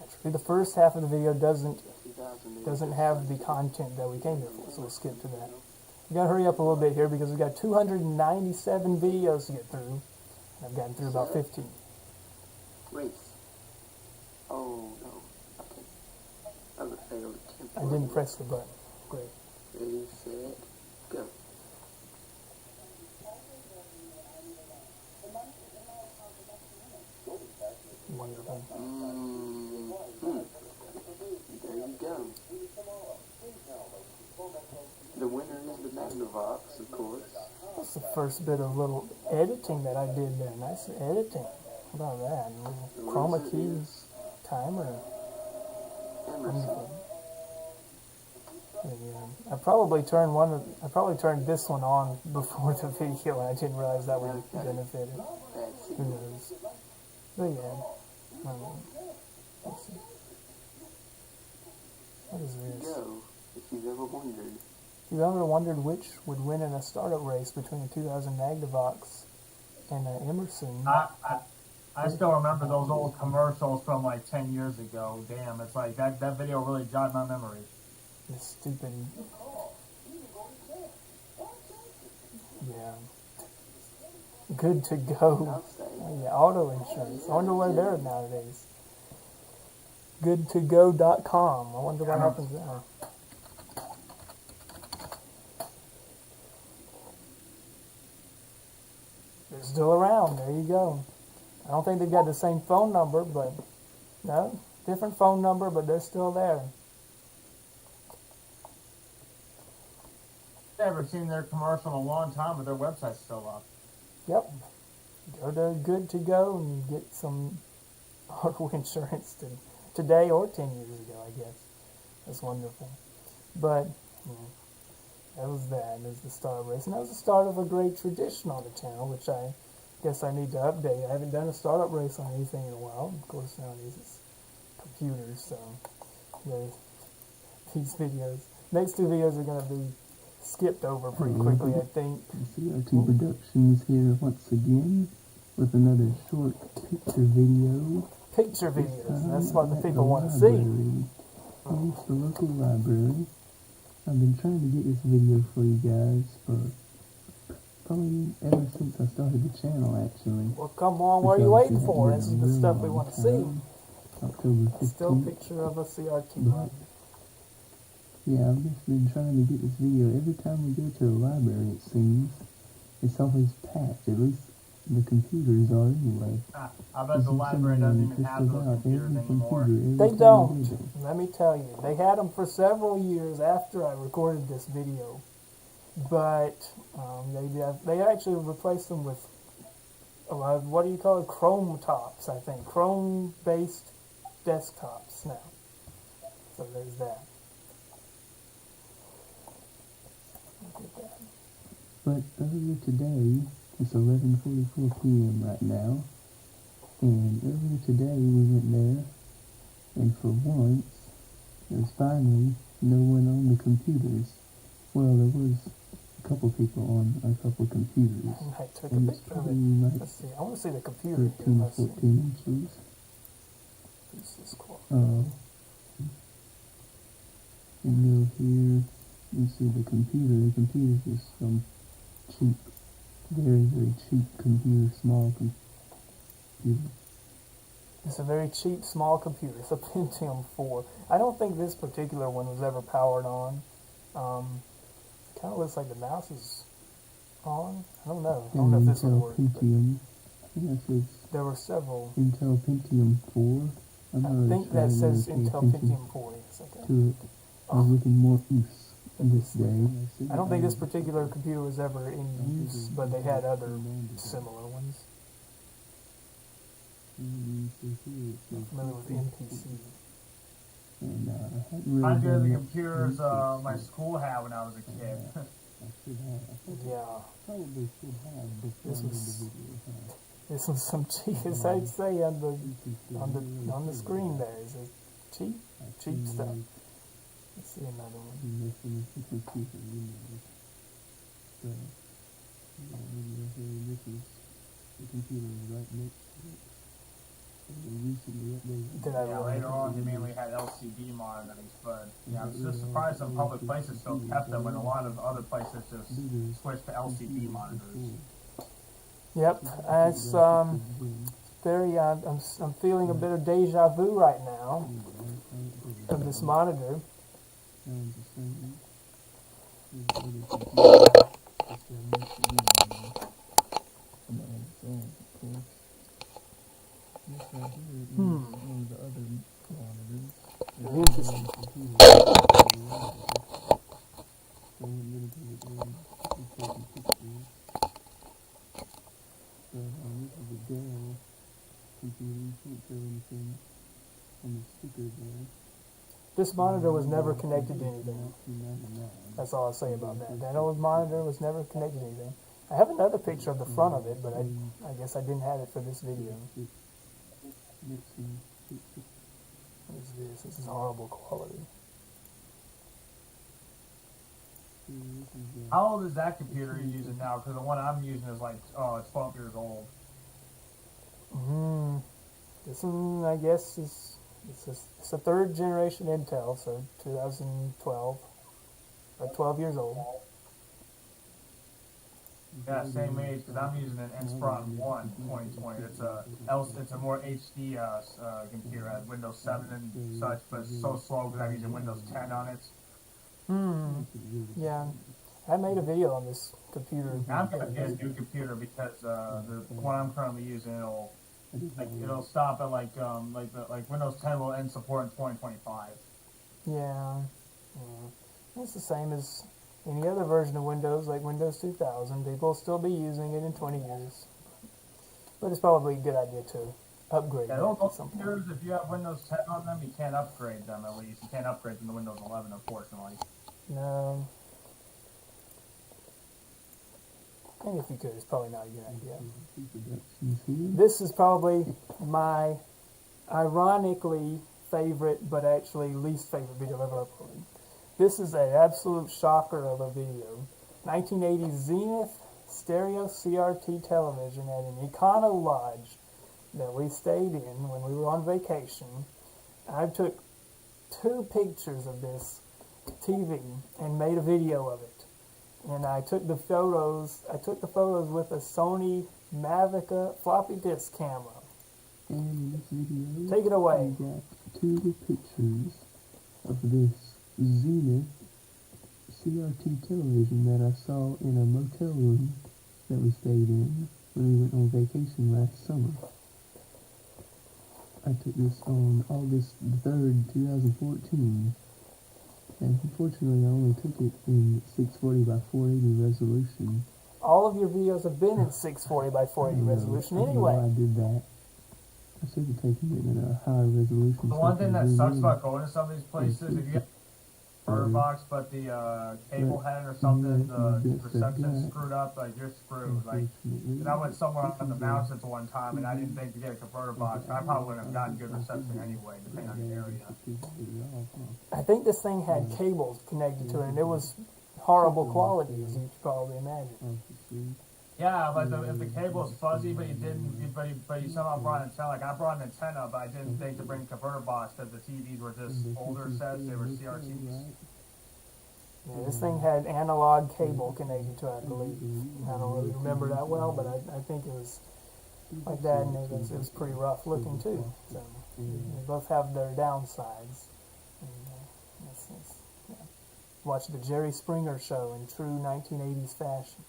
actually the first half of the video doesn't 2000 have the content that we came here for, so we'll skip to that. We gotta hurry up a little bit here because we've got 297 videos to get through. And I've gotten through about 15. Race. Oh, no. Okay. I would fail attempt. I didn't press the button. Great. Ready, set, go. Wonderful. There you go. The winner is the Magnavox, of course. That's the first bit of little editing that I did there. Nice editing. How about that? A little The chroma loser key is timer. Emerson. Wonderful. Yeah, I probably turned this one on before the video, and I didn't realize that would benefit it. Bad Who signal. knows? But yeah. Let's see. What is this? Go, if you've ever wondered. You ever wondered which would win in a startup race between a 2000 Magnavox and an Emerson? I still remember those old commercials from like 10 years ago. Damn, it's like that video really jogged my memory. This stupid. Yeah. Good to go. I'll say. Oh, yeah, auto insurance. I wonder where they're nowadays. Goodtogo.com. I wonder what happens there. They're still around. There you go. I don't think they've got the same phone number, but no, different phone number, but they're still there. I haven't seen their commercial in a long time, but their website's still up. Yep. Go to Good to Go and get some auto insurance today or 10 years ago, I guess. That's wonderful. But that was that. There's the start race. And that was the start of a great tradition on the channel, which I guess I need to update. I haven't done a startup race on anything in a while. Of course, nowadays it's computers, so these videos. Next two videos are going to be skipped over pretty quickly, I think. Thecrtproductions here once again with another short picture video. Picture videos. That's what the At people want to see. library. It's the local library. I've been trying to get this video for you guys for probably ever since I started the channel, actually. Well, come on. What are you waiting for? This is the stuff we want to see. October 15th. Still a picture of a CRT. But, yeah, I've just been trying to get this video. Every time we go to the library, it seems, it's always packed. At least the computers are anyway. I bet the library doesn't even have those computers anymore. They don't. Let me tell you. They had them for several years after I recorded this video. But they actually replaced them with, what do you call it? Chrome tops, I think. Chrome-based desktops now. So there's that. But earlier today, it's 11:44 p.m. right now, and earlier today we went there, and for once, there's finally no one on the computers. Well, there was a couple people on a couple computers. And I took a And it's picture of probably it. like Let's see. I want to see the computer. 13, Let's see. 14 inches. This is cool. And go here, you see the computer. The computer's just some cheap, very, very cheap computer, small computer. It's a very cheap, small computer. It's a Pentium 4. I don't think this particular one was ever powered on. Kind of looks like the mouse is on. I don't know. I don't know if this one Intel works. Pentium. Yes, it's There were several. Intel Pentium 4. I'm not I really think sure. that I didn't says pay Intel attention Pentium 4. Yes, okay. to it. I was looking more use this day. I don't think this particular computer was ever in use, but they had other similar ones. I'm familiar with MPC. And I hadn't really I did done the much computers research, my so, school had when I was a kid. I should have. I think I Yeah, probably should have before this I made the was video. Huh? this was some cheap. As I'd say on the You can still on the really on the see screen it. there is a cheap I've cheap seen stuff. those Let's see another one. messing with the computer, you know. So, yeah, maybe this is the computer is right next to it. And they recently updated. Did I Yeah, really? later on they mainly had LCD monitors, but yeah, it's just surprised some public places still kept them, and a lot of other places just switched to LCD monitors. Yep, it's very. I'm feeling a bit of deja vu right now of this monitor. Sounds the same. There's other computers. Just next to me. No, it's on, of course. This right here is one of the other monitors. Interesting. Computer. So I'm going to take it in and taking pictures. But this is a Dell computer. You can't tell anything on the sticker there. This monitor was never connected to anything. 1999. That's all I'll say about that. That old monitor was never connected to anything. I have another picture of the front of it, but I guess I didn't have it for this video. Mixing pictures. What is this? This is horrible quality. How old is that computer you're using now? Because the one I'm using is like, it's 12 years old. This one, I guess, it's a third generation Intel, so 2012, or 12 years old. Yeah, same age, because I'm using an Inspiron 1 2020. It's a more HD computer. It has Windows 7 and such, but it's so slow because I'm using Windows 10 on it. Yeah, I made a video on this computer. I'm gonna get a new computer because the one I'm currently using it'll stop at like Windows 10 will end support in 2025. Yeah. It's the same as any other version of Windows, like Windows 2000. People will still be using it in 20 years. But it's probably a good idea to upgrade Yeah, it those at some point. computers, if you have Windows 10 on them, you can't upgrade them at least. You can't upgrade them to Windows 11, unfortunately. No. And if you could, it's probably not a good idea. This is probably my ironically favorite, but actually least favorite video I've ever uploaded. This is an absolute shocker of a video. 1980 Zenith stereo CRT television at an Econo Lodge that we stayed in when we were on vacation. I took 2 pictures of this TV and made a video of it. And I took the photos with a Sony Mavica floppy disk camera. And in this video, Take it away. I got 2 pictures of this Zenith CRT television that I saw in a motel room that we stayed in when we went on vacation last summer. I took this on August the 3rd, 2014. And unfortunately, I only took it in 640 by 480 resolution. All of your videos have been in 640 by 480 resolution I don't know why anyway. I did that. I should have taken it in a higher resolution. The one thing that sucks about going to some of these places, if you have a bird box, but the cable head or something, the reception's screwed up, like you're screwed. Like, and I went somewhere up in the mountains one time, and I didn't think to get a converter box. I probably wouldn't have gotten good reception anyway, depending on the area. I think this thing had cables connected to it, and it was horrible quality, as you could probably imagine. Yeah, but if the cable is fuzzy, but you somehow brought an antenna. Like I brought an antenna, but I didn't think to bring a converter box because the TVs were just older sets. They were CRTs. Yeah, this thing had analog cable connected to it, I believe. I don't really remember that well, but I think it was like that, and it was pretty rough looking too. So they both have their downsides. And, yeah. Watch the Jerry Springer Show in true 1980s fashion.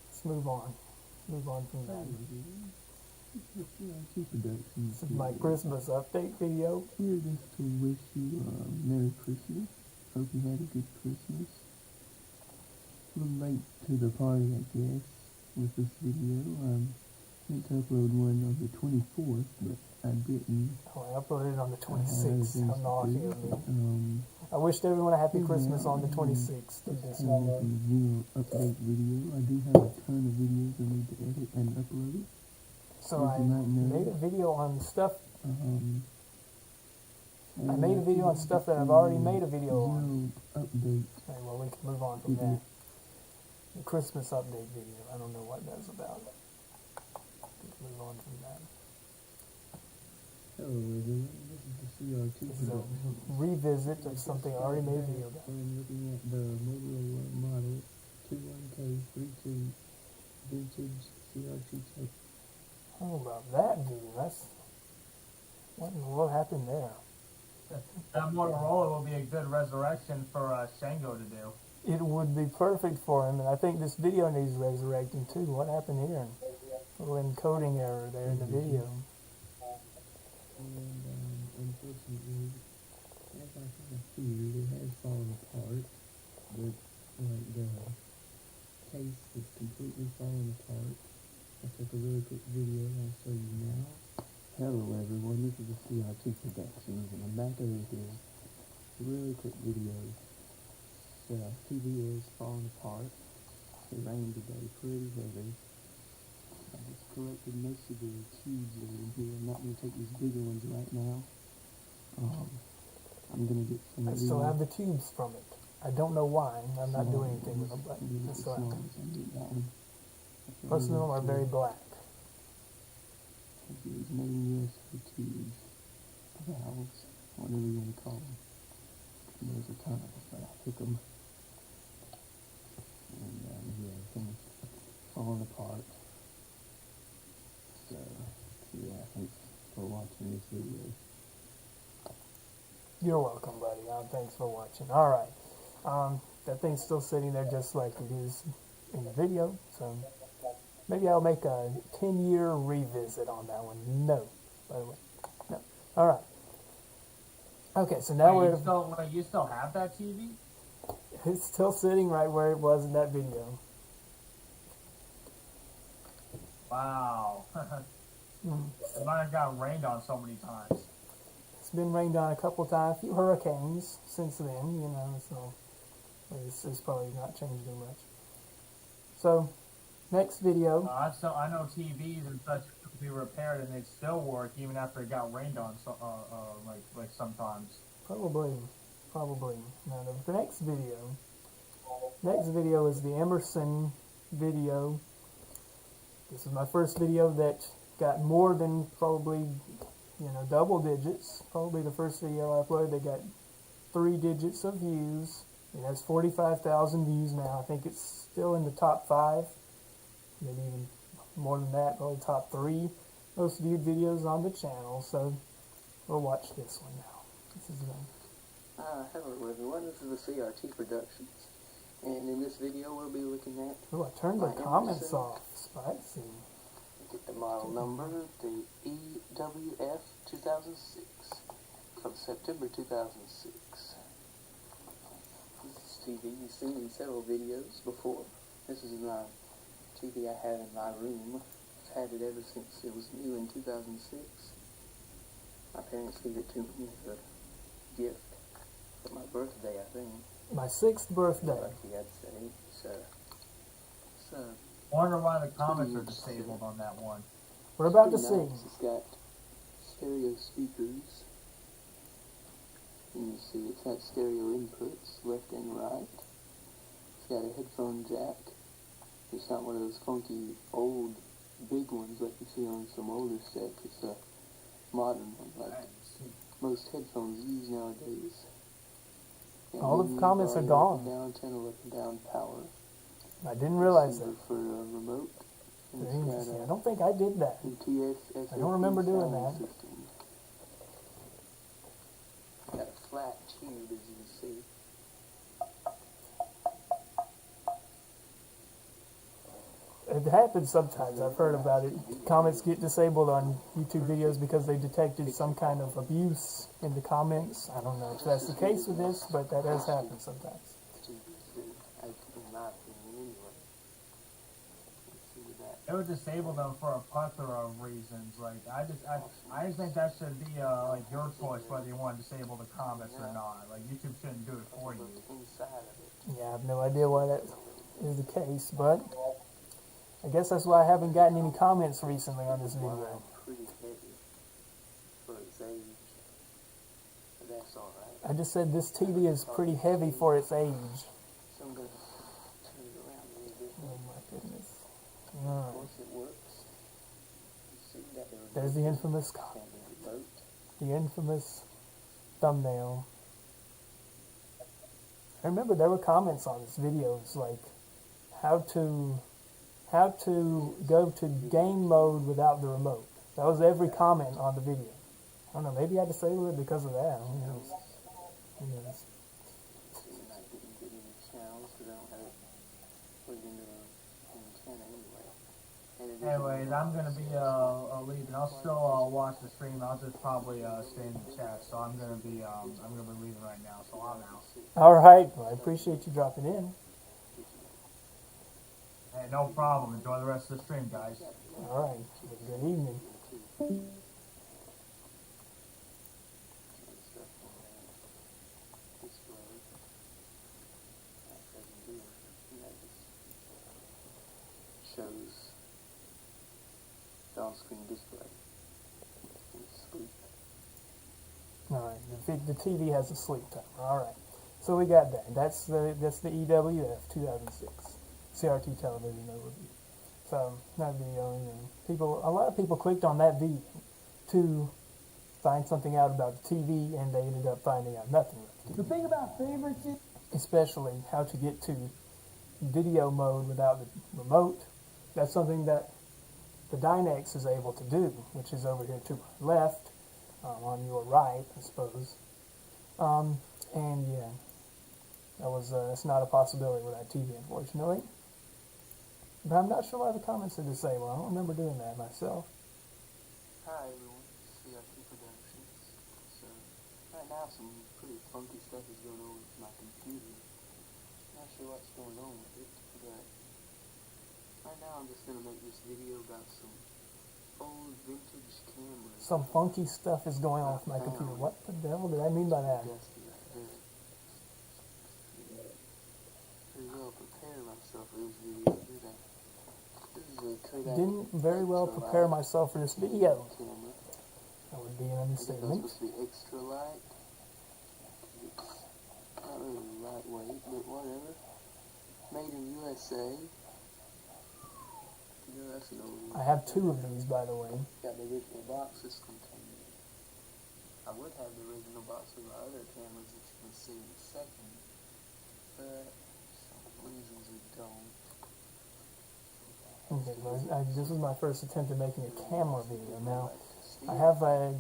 Let's move on. Move on from that. This is my Christmas update video. Here just to wish you a Merry Christmas. Hope you had a good Christmas. A little late to the party, I guess, with this video. Meant to upload one on the 24th, but I didn't. Oh, I uploaded it on the 26th. How naughty of me. I wished everyone a happy Christmas on the 26th of this This month. is a zero update video. I do have a ton of videos I need to edit and upload. So As I you might know, made a video on stuff. I made a and video on stuff that I've already made a video on. zero update. Okay, well, we can move on from that. The Christmas update video. I don't know what that's about. We can move on from that. Hello everyone, this is the CRT This is a Productions. revisit of something I already made a video about. I'm looking at the Motorola model 21K32 vintage CRT tape. How about that video? That's what in the world happened there? That Motorola will be a good resurrection for Shango to do. It would be perfect for him, and I think this video needs resurrecting too. What happened here? A little encoding error there in the video. And unfortunately, as I kind of feared, it has fallen apart. But like the case is completely fallen apart. I took a really quick video and I'll show you now. Hello everyone, this is the CRT Productions, and I'm back over here. A really quick video. The TV is falling apart. It rained today pretty heavy. I just collected most of the tubes that are in here. I'm not going to take these bigger ones right now. I'm going to get some I of these. still have the tubes from it. I don't know why. I'm not doing anything with them, but I'm going to I get the still small have them. ones. I'm getting that one. Most of them are very black. These main USB tubes, valves, whatever you want to call them. There's a ton of them, but I took them. And yeah, everything's falling apart. So, yeah, thanks for watching this video. You're welcome, buddy. Thanks for watching. All right. That thing's still sitting there just like it is in the video. So maybe I'll make a 10-year revisit on that one. No, by the way. No. All right. Okay, so now You still have that TV? it's still sitting right where it was in that video. Wow. Mine got rained on so many times. It's been rained on a couple times, a few hurricanes since then, you know, so it's probably not changed too much. So, next video. I know TVs and such can be repaired and they still work even after it got rained on. So, like sometimes. Probably. Now, the next video is the Emerson video. This is my first video that got more than probably, double digits. Probably the first video I uploaded that got 3 digits of views. It has 45,000 views now. I think it's still in the top 5, maybe even more than that, probably top 3 most viewed videos on the channel. So we'll watch this one now. This is Hello everyone, this is the CRT Productions, and in this video we'll be looking at, oh, I turned the comments off. Spicy. get the model number, the EWF 2006, from September 2006. This TV you've seen in several videos before. This is my TV I have in my room. I've had it ever since it was new in 2006. My parents gave it to me as a gift for my birthday, I think. My 6th birthday. Lucky, I'd say. So Wonder why the comments are disabled on that one. We're about to pretty see. nice. It's got stereo speakers. And you see it's got stereo inputs, left and right. It's got a headphone jack. It's not one of those funky old big ones like you see on some older sets. It's a modern one like most headphones use nowadays. And All then the comments are audio gone. up and down, channel up and down power. I didn't realize that. Receiver for a remote. And Very it's got interesting. a I don't think I did that. UTS I don't remember doing sound that. system. Got a flat tube, as you can see. It happens sometimes. I've heard about it. Comments get disabled on YouTube videos because they detected some kind of abuse in the comments. I don't know if that's the case with this, but that has happened sometimes. TVs do, in my opinion, anyway. Let's see what that it would disable them for a plethora of reasons. Like I just think that should be like your choice whether you want to disable the comments or not. Like YouTube shouldn't do it for you. Inside of it. Yeah, I have no idea why that is the case, but I guess that's why I haven't gotten any comments recently on this video. Pretty heavy for its age. But that's alright. I just said this TV is pretty heavy for its age. So I'm going to turn it around a little bit. Oh my goodness. Of Alright, course it works. You see that there there's the infamous, the infamous thumbnail. I remember there were comments on this video. It's like how to go to game mode without the remote. That was every comment on the video. I don't know, maybe I disabled it because of that. Who knows? Who knows? You're not getting any channels because I don't have it plugged into an antenna anyway. And it is Anyways, I'm gonna be leaving. I'll still watch the stream. I'll just probably stay in the chat. So I'm gonna be leaving right now. So I'm out. Alright, well, I appreciate you dropping in. Hey, no problem. Enjoy the rest of the stream, guys. Alright, good evening. stuff on that display. That doesn't do it. That just shows the on-screen display. It's sleep. Alright, the TV has a sleep timer. Alright, so we got that. That's the EWF 2006 CRT television overview. So that'd be a lot of people clicked on that video to find something out about the TV, and they ended up finding out nothing about the TV. The thing about favorites is, Especially how to get to video mode without the remote. That's something that the Dynex is able to do, which is over here to my left, on your right, I suppose. And yeah, that's not a possibility with that TV, unfortunately. But I'm not sure why the comments are disabled. I don't remember doing that myself. Hi everyone, Thecrtproductions. So, right now some pretty funky stuff is going on with my computer. Not sure what's going on with it, but right now I'm just going to make this video about some old vintage cameras. Some funky stuff is going on with my computer. What the devil did I mean by that? Dusty right there. Pretty well prepare myself for this video, did I? This is a Kodak Didn't very well extra prepare light myself for this video. camera. That would be an I think it's understatement. supposed to be extra light. It's not really lightweight, but whatever. Made in USA. You know, that's an old I have two of these, by the way. Got the original box this contained in. I would have the original box with my other cameras that you can see in a second, but for some reasons we don't. Okay, well, this is my first attempt at making a camera video. Now, I What have a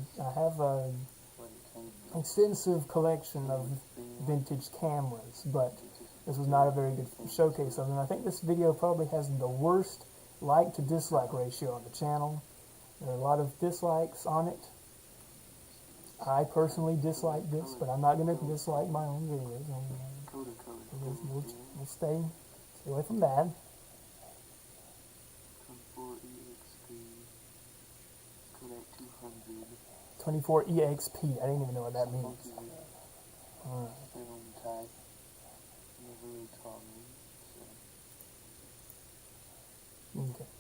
it came with. extensive collection of vintage cameras, but this was not a very good showcase of them. I think this video probably has the worst like to dislike ratio on the channel. There are a lot of dislikes on it. I personally dislike this, but I'm not going to dislike my own videos. We'll stay away from that. 24 EXP, Kodak 200. 24 EXP. I didn't even know what that means. Alright. Film type. Never really taught me. Okay.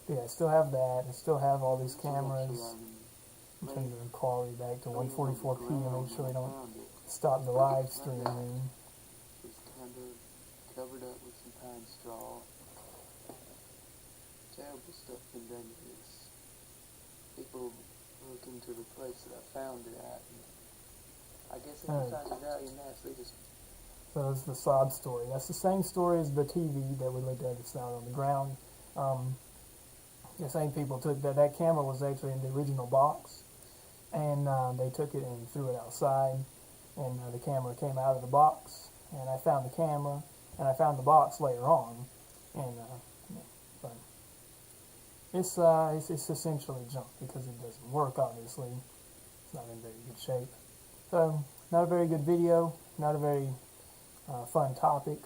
Yeah, I still have that. I still have all these cameras. I'm turning the quality back to 144p to make sure I don't stop the live stream. It's kind of covered up with some pine straw. Terrible stuff been done to this. People look into the place that I found it at. And I guess anytime you value maps, they just... So that's the sob story. That's the same story as the TV that we looked at that's out on the ground. The same people took that. That camera was actually in the original box, and they took it and threw it outside, and the camera came out of the box, and I found the camera, and I found the box later on, and but it's essentially junk because it doesn't work. Obviously, it's not in very good shape. So not a very good video, not a very fun topic.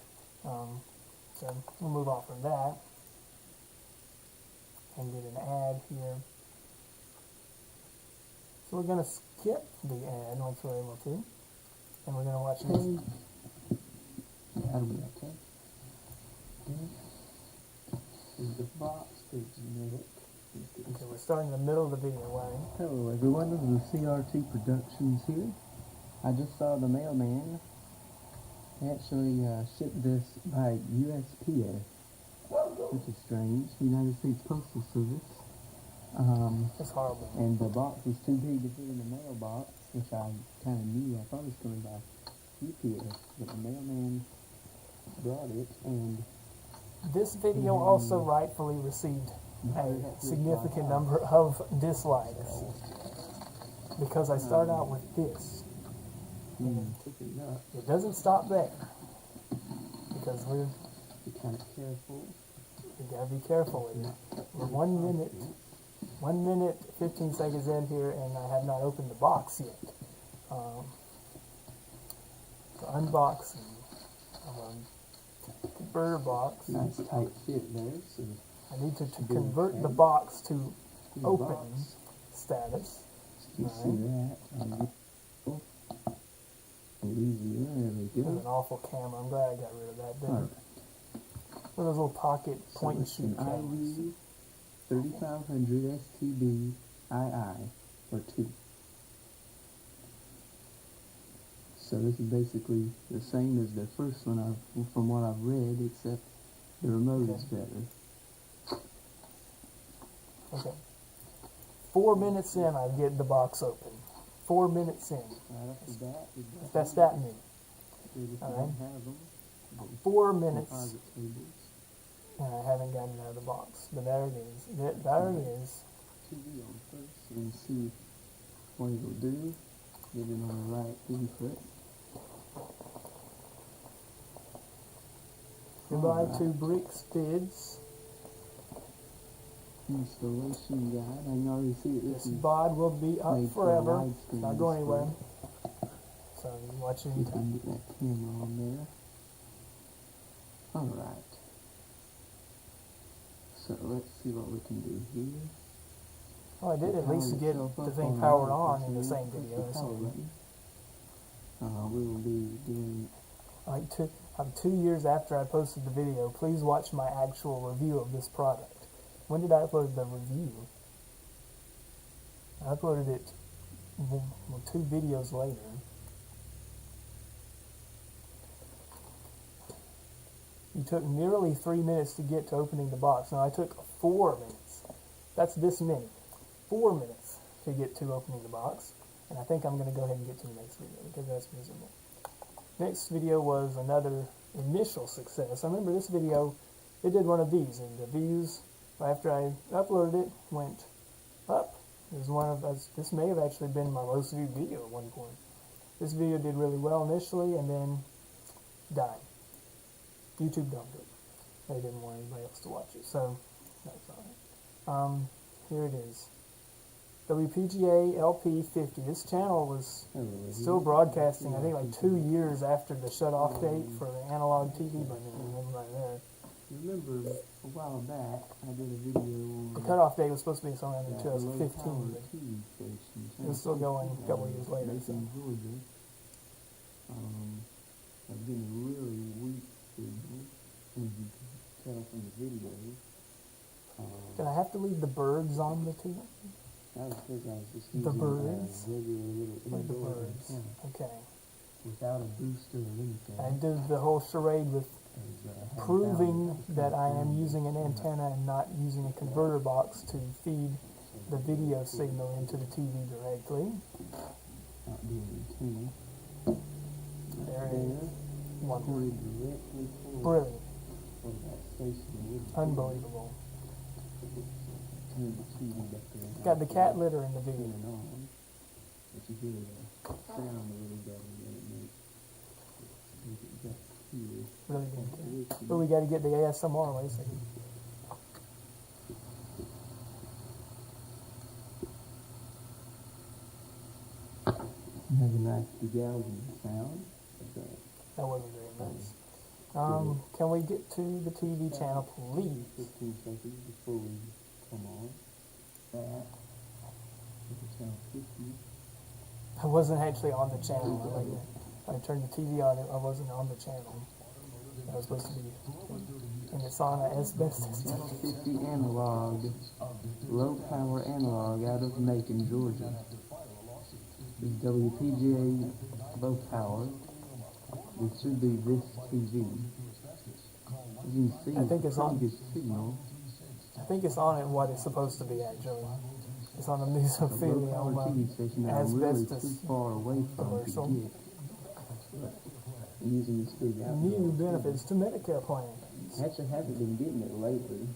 So we'll move on from that. and get an ad here. So we're going to skip the ad once we're able to, and we're going to watch this. That'll be okay. This is the box for genetic. Okay, we're starting in the middle of the video, Larry. Hello everyone, this is the Thecrtproductions here. I just saw the mailman actually shipped this by USPS, which is strange, United States Postal Service. It's horrible. And the box was too big to fit in the mailbox, which I kind of knew. I thought it was coming by UPS, but the mailman brought it, and This video also rightfully received a significant number of dislikes because I start out with this. It doesn't stop there because we be kind of careful. gotta be careful with it. We're 1 minute, 15 seconds in here, and I have not opened the box yet. The unboxing of a burr box. Nice tight fit there, so I need to convert the box to the open box. status. You see that? Easier, there we It was go. an awful camera. I'm glad I got rid of that. Then Alright, one of those little pocket so point and it's shoot an cameras. IV 3500 STB II or 2. So this is basically the same as the first one from what I've read, except the remote is better. Okay. 4 minutes in, I get the box open. 4 minutes in. Right off the bat, If that's that many. if you Alright. don't have them, 4 minutes, deposit tables, and I haven't gotten it out of the box. But there it is. There it is. TV on first and see what it'll do. Get it on the right input. Goodbye to Bricks Bids. Installation guide. I can already see it. This This is bod will be up made for a forever. widescreen It's not going display. anywhere. So you can watch it See if I anytime. can get that camera on there. Alright. So let's see what we can do here. Well, I did at least get the thing powered on in the same video. The power button. We will be doing Like 2 years after I posted the video, please watch my actual review of this product. When did I upload the review? I uploaded it 2 videos later. You took nearly 3 minutes to get to opening the box. Now I took 4 minutes. That's this many. 4 minutes to get to opening the box. And I think I'm going to go ahead and get to the next video because that's miserable. Next video was another initial success. I remember this video, it did one of these, and the views after I uploaded it went up. It was one of this may have actually been my most viewed video at one point. This video did really well initially and then died. YouTube dumped it. They didn't want anybody else to watch it, so that's alright. Here it is. WPGA LP 50. This channel was still broadcasting, I think, like 2 years after the shut-off date for the analog TV button. Right there. remember a while back I did a video on The cutoff date was supposed to be somewhere in that low 2015, power but TV station. it was still going a couple of years later. So. In Georgia. I've been really weak signal, as you can tell from the video. Did I have to leave the birds on the TV? That was because I was just The using birds? a regular little Like the indoor birds. antenna Okay. without a booster or anything. I did the whole charade with proving that I am using an antenna and not using a converter box to feed the video signal into the TV directly. Not being antenna. There it is. Wonderful. Pointed directly toward Brilliant. where that station would be. Unbelievable. Turn the TV back around. Got the cat litter in the Turn video. it on. But you hear the sound a little better than it makes it back here. Really good. But we got to get the ASMR. Wait a second. It has a nice begouging sound. That wasn't very nice. Can we get to the TV channel, please? 15 seconds before we come on. That. Look at channel 50. I wasn't actually on the channel. I turned the TV on, I wasn't on the channel. I was supposed to be, and it's on a asbestos. Channel 50 analog. Low power analog out of Macon, Georgia. This is WPGA low power. It should be this TV. As you can see, I think it's on. pretty good signal. I think it's on at what it's supposed to be actually. It's on a mesothelioma TV station that I'm really too asbestos far away from commercial. to get. But using this big outdoor. New benefits to Medicare plan. I actually haven't been getting it lately.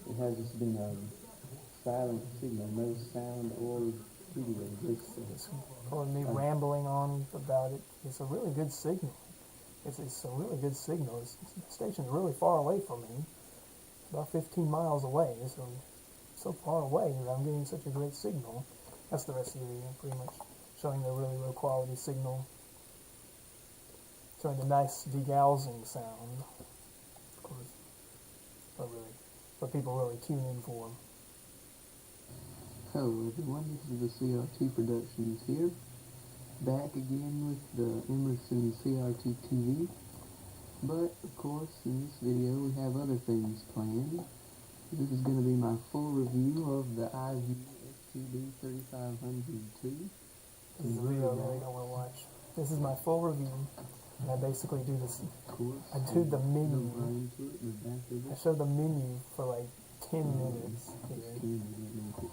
It has just been a silent signal, no sound or video. It's for me rambling on about it. It's a really good signal. It's a really good signal. The station's really far away from me. About 15 miles away. So far away that I'm getting such a great signal. That's the rest of the video, pretty much showing the really low quality signal. Showing the nice degaussing sound. Of course. What people really tune in for. Hello everyone, this is the Thecrtproductions here. Back again with the Emerson CRT TV. But, of course, in this video we have other things planned. This is going to be my full review of the IV STB 3502. This is a video that I don't want to watch. This is my full review. And I basically do this. I do the menu. I show the menu for like 10 minutes here.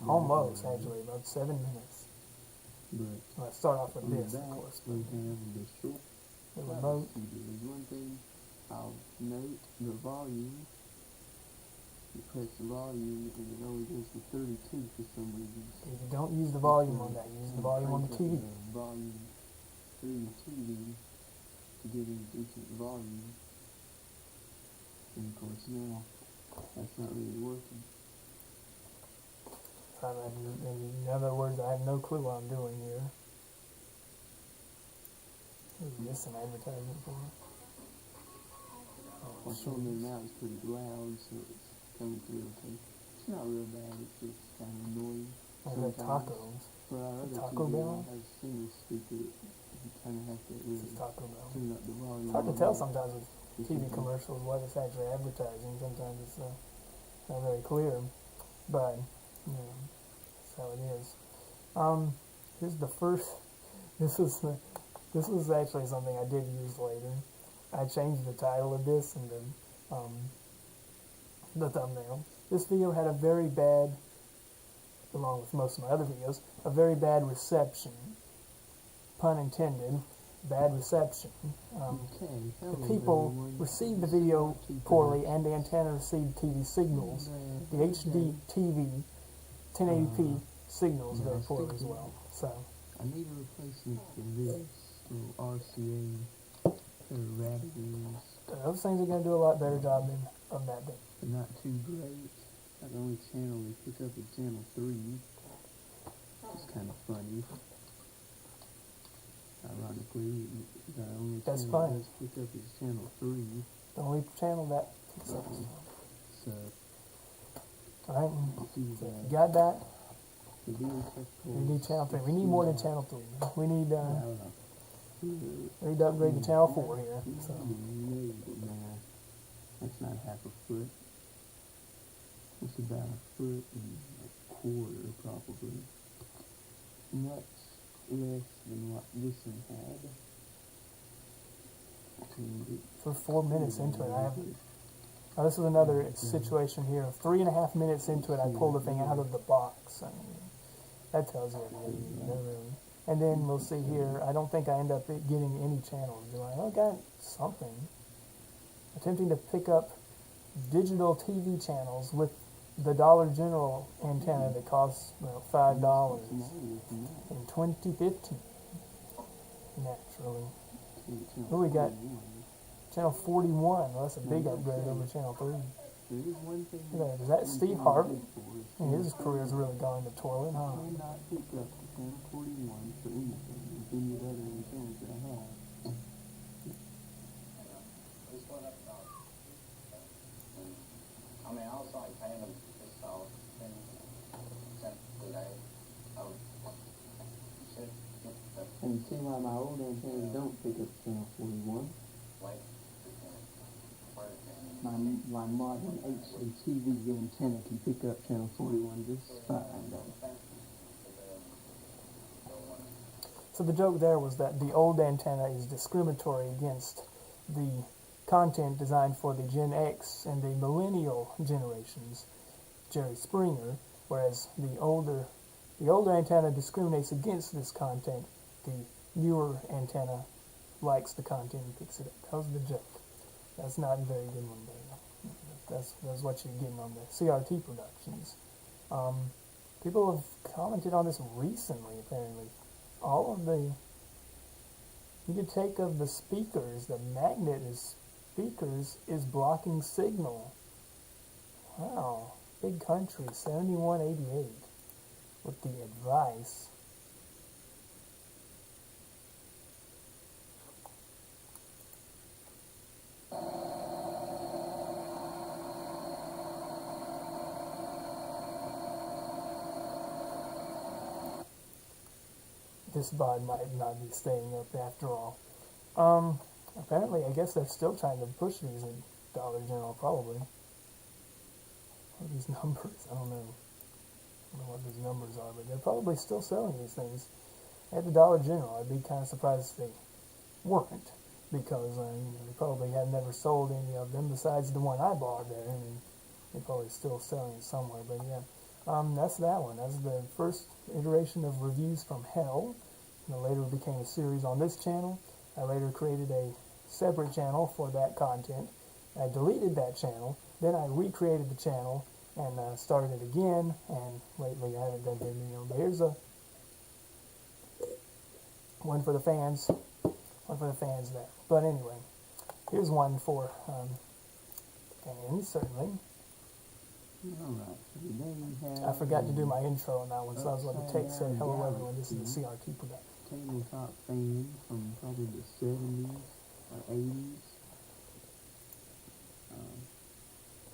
Almost, actually, about 7 minutes. Well, I start off with this, of course. We have The remote. One thing I'll note, the volume. You press the volume and it only goes to 32 for some reason. If you don't use the volume on that, use the volume on the TV. Volume through the TV to get a decent volume. And of course now, that's not really working. In other words, I have no clue what I'm doing here. What is this an advertisement for? Well, showing them now is pretty loud, so it's coming through okay. It's not real bad, it's just kind of annoying. I got tacos. For our other Taco TV, Bell? I have a single speaker. You kind of have to This really is Taco Bell. tune up the volume. It's hard to tell sometimes with TV commercials what it's actually advertising. Sometimes it's not very clear, but that's how it is. Here's the first. This was actually something I did use later. I changed the title of this and the thumbnail. This video had a very bad, along with most of my other videos, a very bad reception. Pun intended. Bad reception. The people received the video poorly, and the antenna received TV signals. The HD TV 1080p signals very poorly as well. So I need a replacement for this little RCA Thecrtproductions. those things are going to do a lot better job than from that thing. They're not too great. The only channel they pick up is channel 3. It's kind of funny. Ironically, the only That's channel fine. that does pick up is channel 3. The only channel that picks up. So, Alright, see so if that. you got that, The we need channel 3. We need more than channel 3. We need to upgrade to channel 4 here. So Nah, that's not half a foot. It's about a foot and a quarter, probably. Much less than what this one had. for 4 minutes into it, I have. Now this is another situation here. 3.5 minutes into it, I pulled the thing out of the box. I mean, that tells you everything. And then we'll see here. I don't think I end up getting any channels, do I? I got something. Attempting to pick up digital TV channels with the Dollar General antenna that costs $5 in 2015. Naturally. What we got? Channel 41. Well, that's a big upgrade over channel 3. Look at that. Is that Steve Harvey? His career's really gone to the toilet, huh? Cannot pick up the channel 41 for anything with any of the other antennas that I have. I mean, I was like paying them this And you see why my old antennas don't pick up channel 41? My modern HD TV antenna can pick up channel 41 just fine, though. So the joke there was that the old antenna is discriminatory against the content designed for the Gen X and the millennial generations, Jerry Springer, whereas the older antenna discriminates against this content. The newer antenna likes the content and picks it up. That was the joke. That's not a very good one, but that's what you're getting on the CRT Productions. People have commented on this recently, apparently. All of the, you could take of the speakers, the magnet is speakers is blocking signal. Wow, Big Country 7188 with the advice. This bod might not be staying up after all. Apparently, I guess they're still trying to push these at Dollar General, probably. What are these numbers? I don't know. I don't know what these numbers are, but they're probably still selling these things at the Dollar General. I'd be kind of surprised if they weren't, because they probably have never sold any of them besides the one I bought there, and they're probably still selling it somewhere. But yeah, that's that one. That's the first iteration of Reviews from Hell. And it later became a series on this channel. I later created a separate channel for that content. I deleted that channel, then I recreated the channel and started it again, and lately I haven't done a video. But here's a one for the fans there. But anyway, here's one for fans, certainly. Alright, so today we have... I forgot to do my intro on that one, so I was going to take said hello everyone, this is the CRT production. Tabletop fan from probably the 70s or 80s.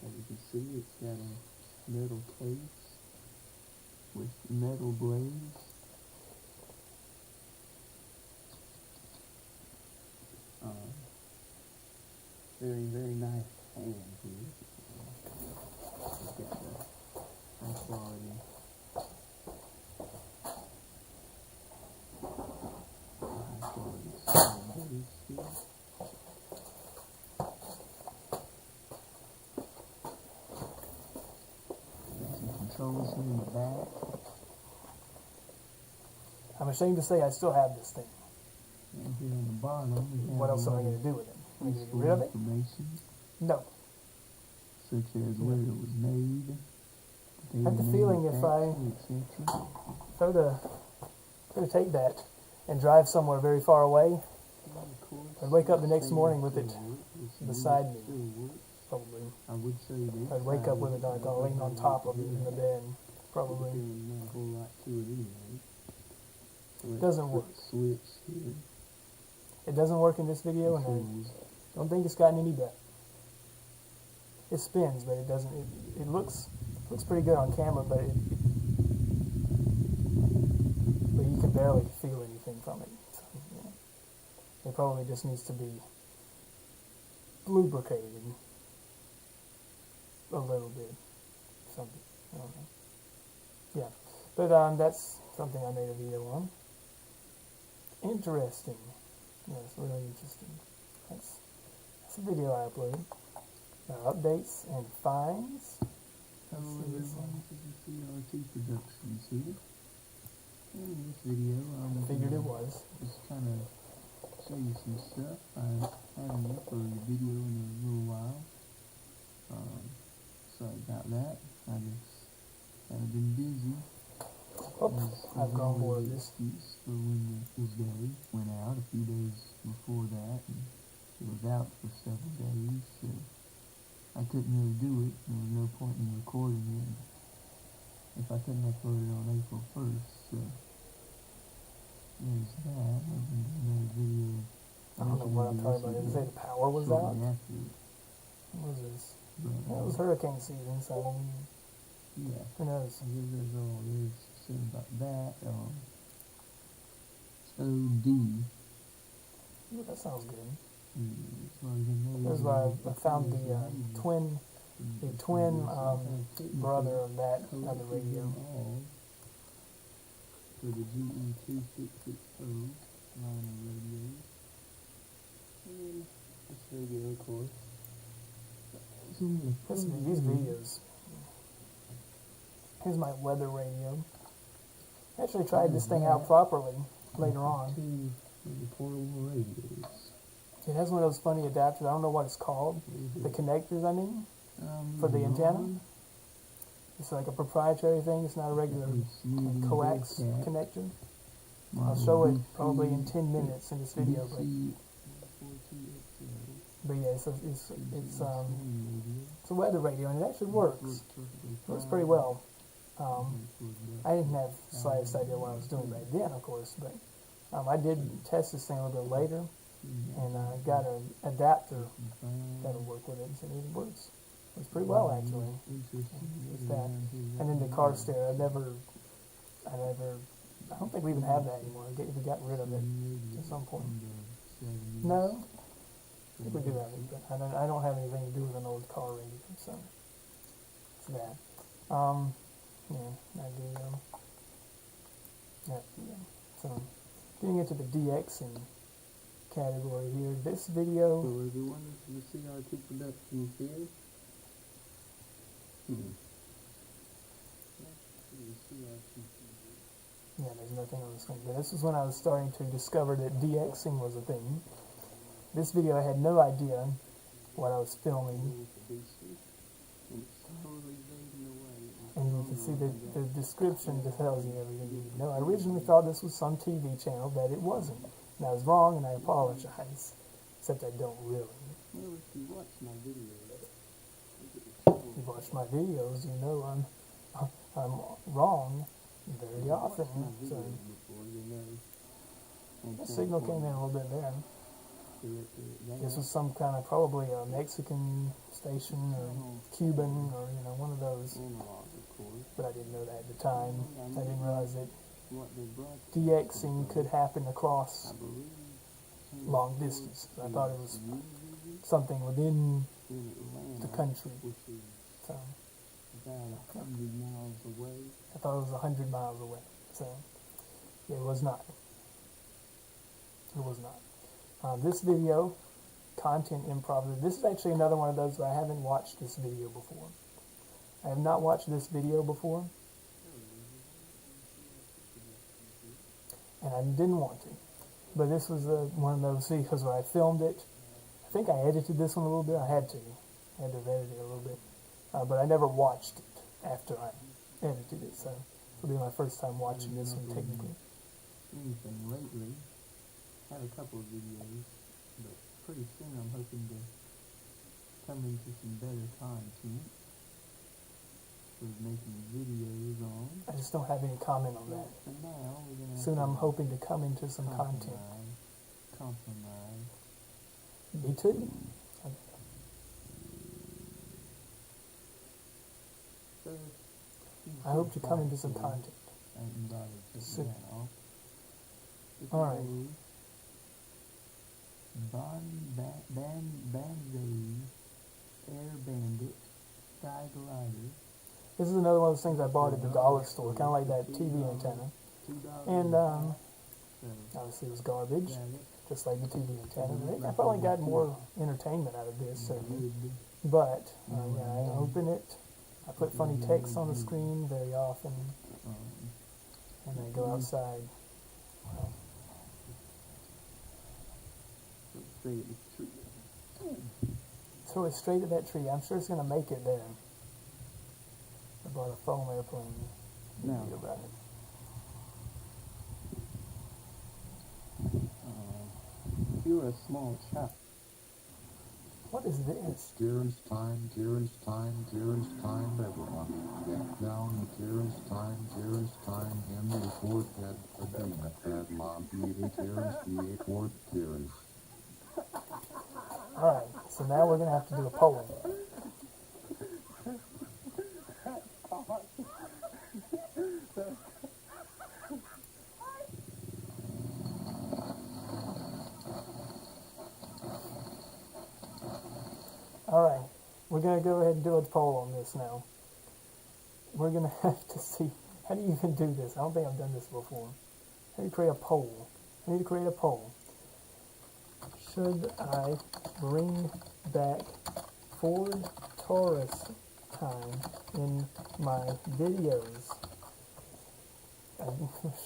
As you can see, it's got a metal case with metal blades. Very, very nice fan here. It's got the high quality sound blades here. Controls here in the back. I'm ashamed to say I still have this thing. And here on the bottom, we have What else am I a lot going to do with it? Am I going to get useful rid of it? information, No. such as where it was made, the I have the feeling if I etc. were to take that and drive somewhere very far away, I'd wake up the next morning with it beside me. Probably. I would say this. I'd wake up with it like laying on top of it in the bed. Probably. Not a whole lot to it anyway. So It doesn't work. Switch here. It doesn't work in this video, and I don't think it's gotten any better. It spins, but it doesn't. It looks pretty good on camera, but you can barely feel anything from it. So, yeah. It probably just needs to be lubricated a little bit, something. I don't know. Yeah, but that's something I made a video on. Interesting. Yes, really interesting. That's a video I uploaded. Updates and finds. Hello everyone, this is the Thecrtproductions here. And in this video, I figured it was. just trying to show you some stuff. I haven't uploaded a video in a little while. Sorry about that. I just have been busy. I've grown bored of this. Excuse for when the day went out a few days before that, and it was out for several days, so I couldn't really do it. There was no point in recording it if I couldn't upload it on April 1st, so there's that. I've been doing another video. I don't know what I'm talking about. Did it say the power was out? Shortly after it. What was this? But, It was hurricane season, so yeah. who knows? I guess that's all there is to say about that. As Ooh, that sounds good. As far as I know, That's why I found the twin brother of that other radio. All for the GE2660 line of radios. And this radio, of course. These videos. Here's my weather radio. I actually tried this thing out properly later on. Two of the portable radios. It has one of those funny adapters. I don't know what it's called. The connectors, I mean, for the antenna. It's like a proprietary thing. It's not a regular coax connector. I'll show it probably in 10 minutes in this video, but yeah, it's a weather radio, and it actually works. It works pretty well. I didn't have the slightest idea what I was doing back then, of course, but I did test this thing a little bit later, and I got an adapter that'll work with it, and it works. It's pretty well, actually. It's that. And then the car stereo, I don't think we even have that anymore. We got rid of it at some point. No, I think we do have it, but I don't have anything to do with an old car radio, so it's that. So getting into the DXing category here, this video. So everyone, this is the Thecrtproductions here. Yeah, there's nothing on the screen. But this is when I was starting to discover that DXing was a thing. This video, I had no idea what I was filming. And you can see the description that tells you everything you need to know. I originally thought this was some TV channel, but it wasn't. And I was wrong, and I apologize. Except I don't really. Well, if you watch my videos, You watch my videos, you know I'm wrong very often. So the signal came in a little bit there. This was some kind of probably a Mexican station or Cuban or one of those. But I didn't know that at the time. I didn't realize that DXing could happen across long distance. I thought it was something within the country. So about 100 miles away. I thought it was 100 miles away. So it was not. It was not. This video, content improv. This is actually another one of those where I haven't watched this video before. I have not watched this video before. And I didn't want to. But this was one of those videos where I filmed it. I think I edited this one a little bit. I had to. I had to have edited it a little bit. But I never watched it after I edited it. So it'll be my first time watching this one technically. Anything lately. I have a couple of videos, but pretty soon I'm hoping to come into some better content for making videos on. I just don't have any comment on that. For now, we're gonna Soon I'm hoping to come into some content. Compromise. Me too. So, I hope to come into some content. I ain't bothered to Soon. now. Alright. Banzai Air Bandit Sky Glider. This is another one of those things I bought at the dollar store, kind of like that TV antenna. And obviously it was garbage, just like the TV antenna. I probably got more entertainment out of this, certainly. But I open it, I put funny text on the screen very often, and I go outside. Throw it straight at that tree. I'm sure it's going to make it there. I bought a foam airplane. Now, About it. if you were a small child. What is this? Dearest time, everyone. Get down the dearest time, in the forehead, Adina, and Mom, the dearest, the fourth dearest. Alright, so now we're going to have to do a poem. Alright, we're going to go ahead and do a poll on this now. We're going to have to see, how do you even do this? I don't think I've done this before. How do you create a poll? I need to create a poll. Should I bring back Ford Taurus time in my videos?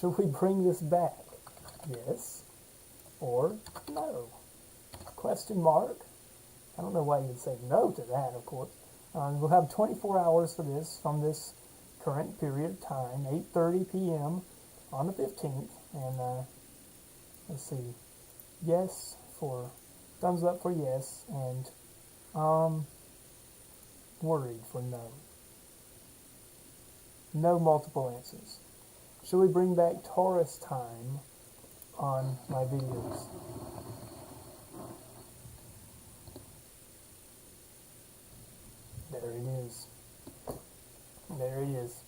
Should we bring this back? Yes or no? Question mark. I don't know why you'd say no to that, of course. We'll have 24 hours for this from this current period of time, 8:30 p.m. on the 15th. And let's see, yes for, thumbs up for yes, and worried for no. No multiple answers. Should we bring back Taurus time on my videos? There it is. There it is.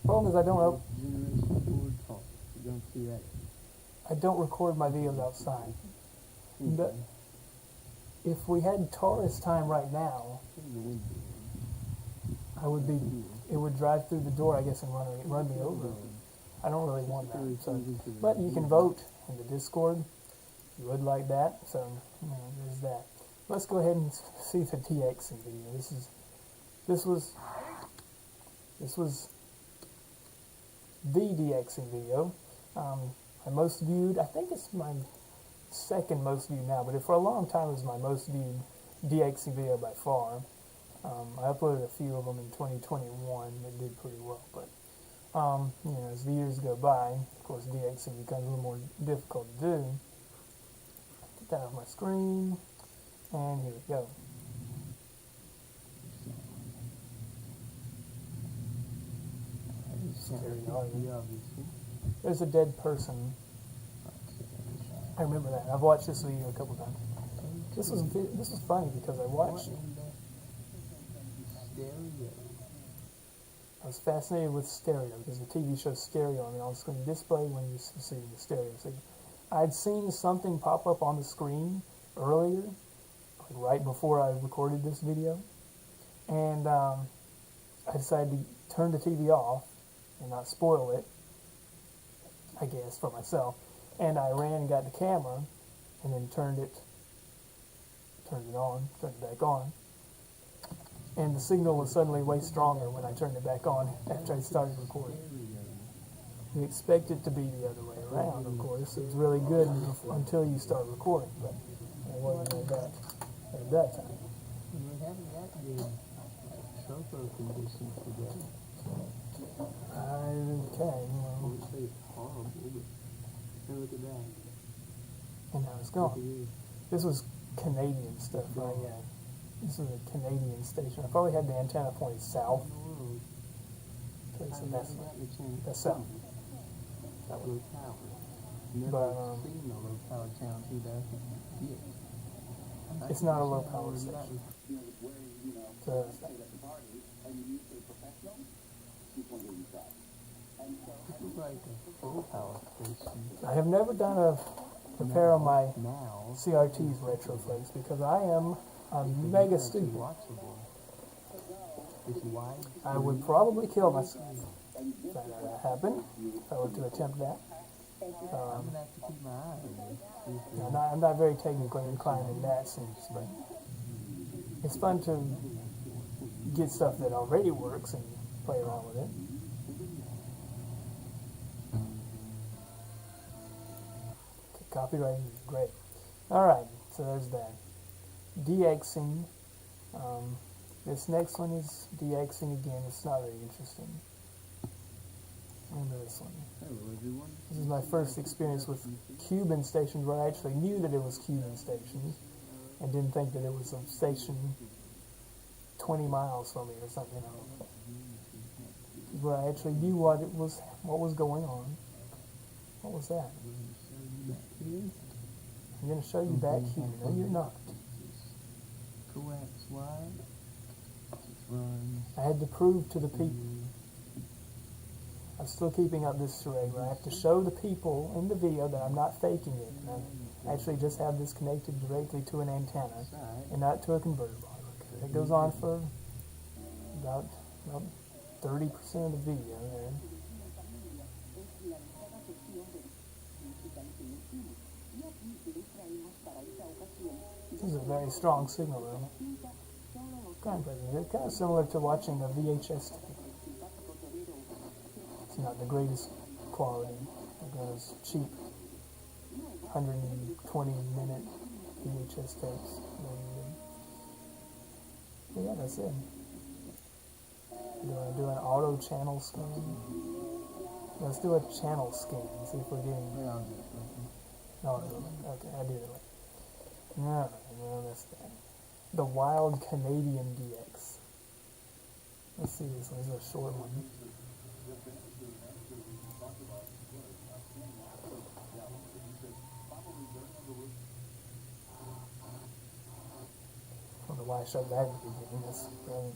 Problem is I don't know. Generation Ford Taurus. You don't see that. I don't record my videos outside. But if we had Taurus time right now, I would be. It would drive through the door, I guess, and run me over. I don't really want that. So, but you can vote in the Discord. You would like that. So there's that. Let's go ahead and see the DXing video. This was the DXing video. My most viewed. I think it's my second most viewed now, but for a long time it was my most viewed DXing video by far. I uploaded a few of them in 2021 that did pretty well, but as the years go by, of course, DXing becomes a little more difficult to do. Get that off my screen, and here we go. Scary audio. There's a dead person. I remember that. I've watched this video a couple times. This was funny because I watched. I was fascinated with stereo because the TV shows stereo on the on-screen display when you see the stereo signal. I'd seen something pop up on the screen earlier, like right before I recorded this video, and I decided to turn the TV off and not spoil it, I guess, for myself. And I ran and got the camera and then turned it back on. And the signal was suddenly way stronger when I turned it back on after I started recording. You expect it to be the other way around, of course. It's really good until you start recording, but it wasn't like that at that time. We haven't got good tropo conditions today. Okay, I would say it's horrible, but hey, look at that. and now it's gone. This was Canadian stuff, right? Yeah. This is a Canadian station. I probably had the antenna pointed south. Okay, so that's south. That low power. Never But seen a low power town too that I could get. it's not a low power station. So This is like a full power station. I have never done a repair on my Now, CRT's retroflex because I am a mega stupid. watchable. It's wide. I would probably kill myself if that happened, if I were to attempt that. I'm gonna have to keep my eye on this. I'm not very technically inclined in that sense, but it's fun to get stuff that already works and play around with it. Okay, copyright is great. Alright, so there's that. DXing. This next one is DXing again. It's not very interesting. Remember this one. Hello everyone. This is my first experience with Cuban stations where I actually knew that it was Cuban stations and didn't think that it was a station 20 miles from me or something. This is where I actually knew what was going on. What was that? I'm going to show you back here. No, you're not. Coax wide. Runs. I had to prove to the people. I'm still keeping up this charade where I have to show the people in the video that I'm not faking it. And I actually just have this connected directly to an antenna and not to a converter box. It goes on for about 30% of the video there. This is a very strong signal though. Kind of similar to watching a VHS tape. It's not the greatest quality. Like those cheap 120-minute VHS tapes. But yeah, that's it. Do I do an auto channel scan? Let's do a channel scan and see if we're getting. No, okay, I did it. Alright, well, that's that. The Wild Canadian DX. Let's see this one. This is a short one. I don't know why I showed that at the beginning. That's brilliant.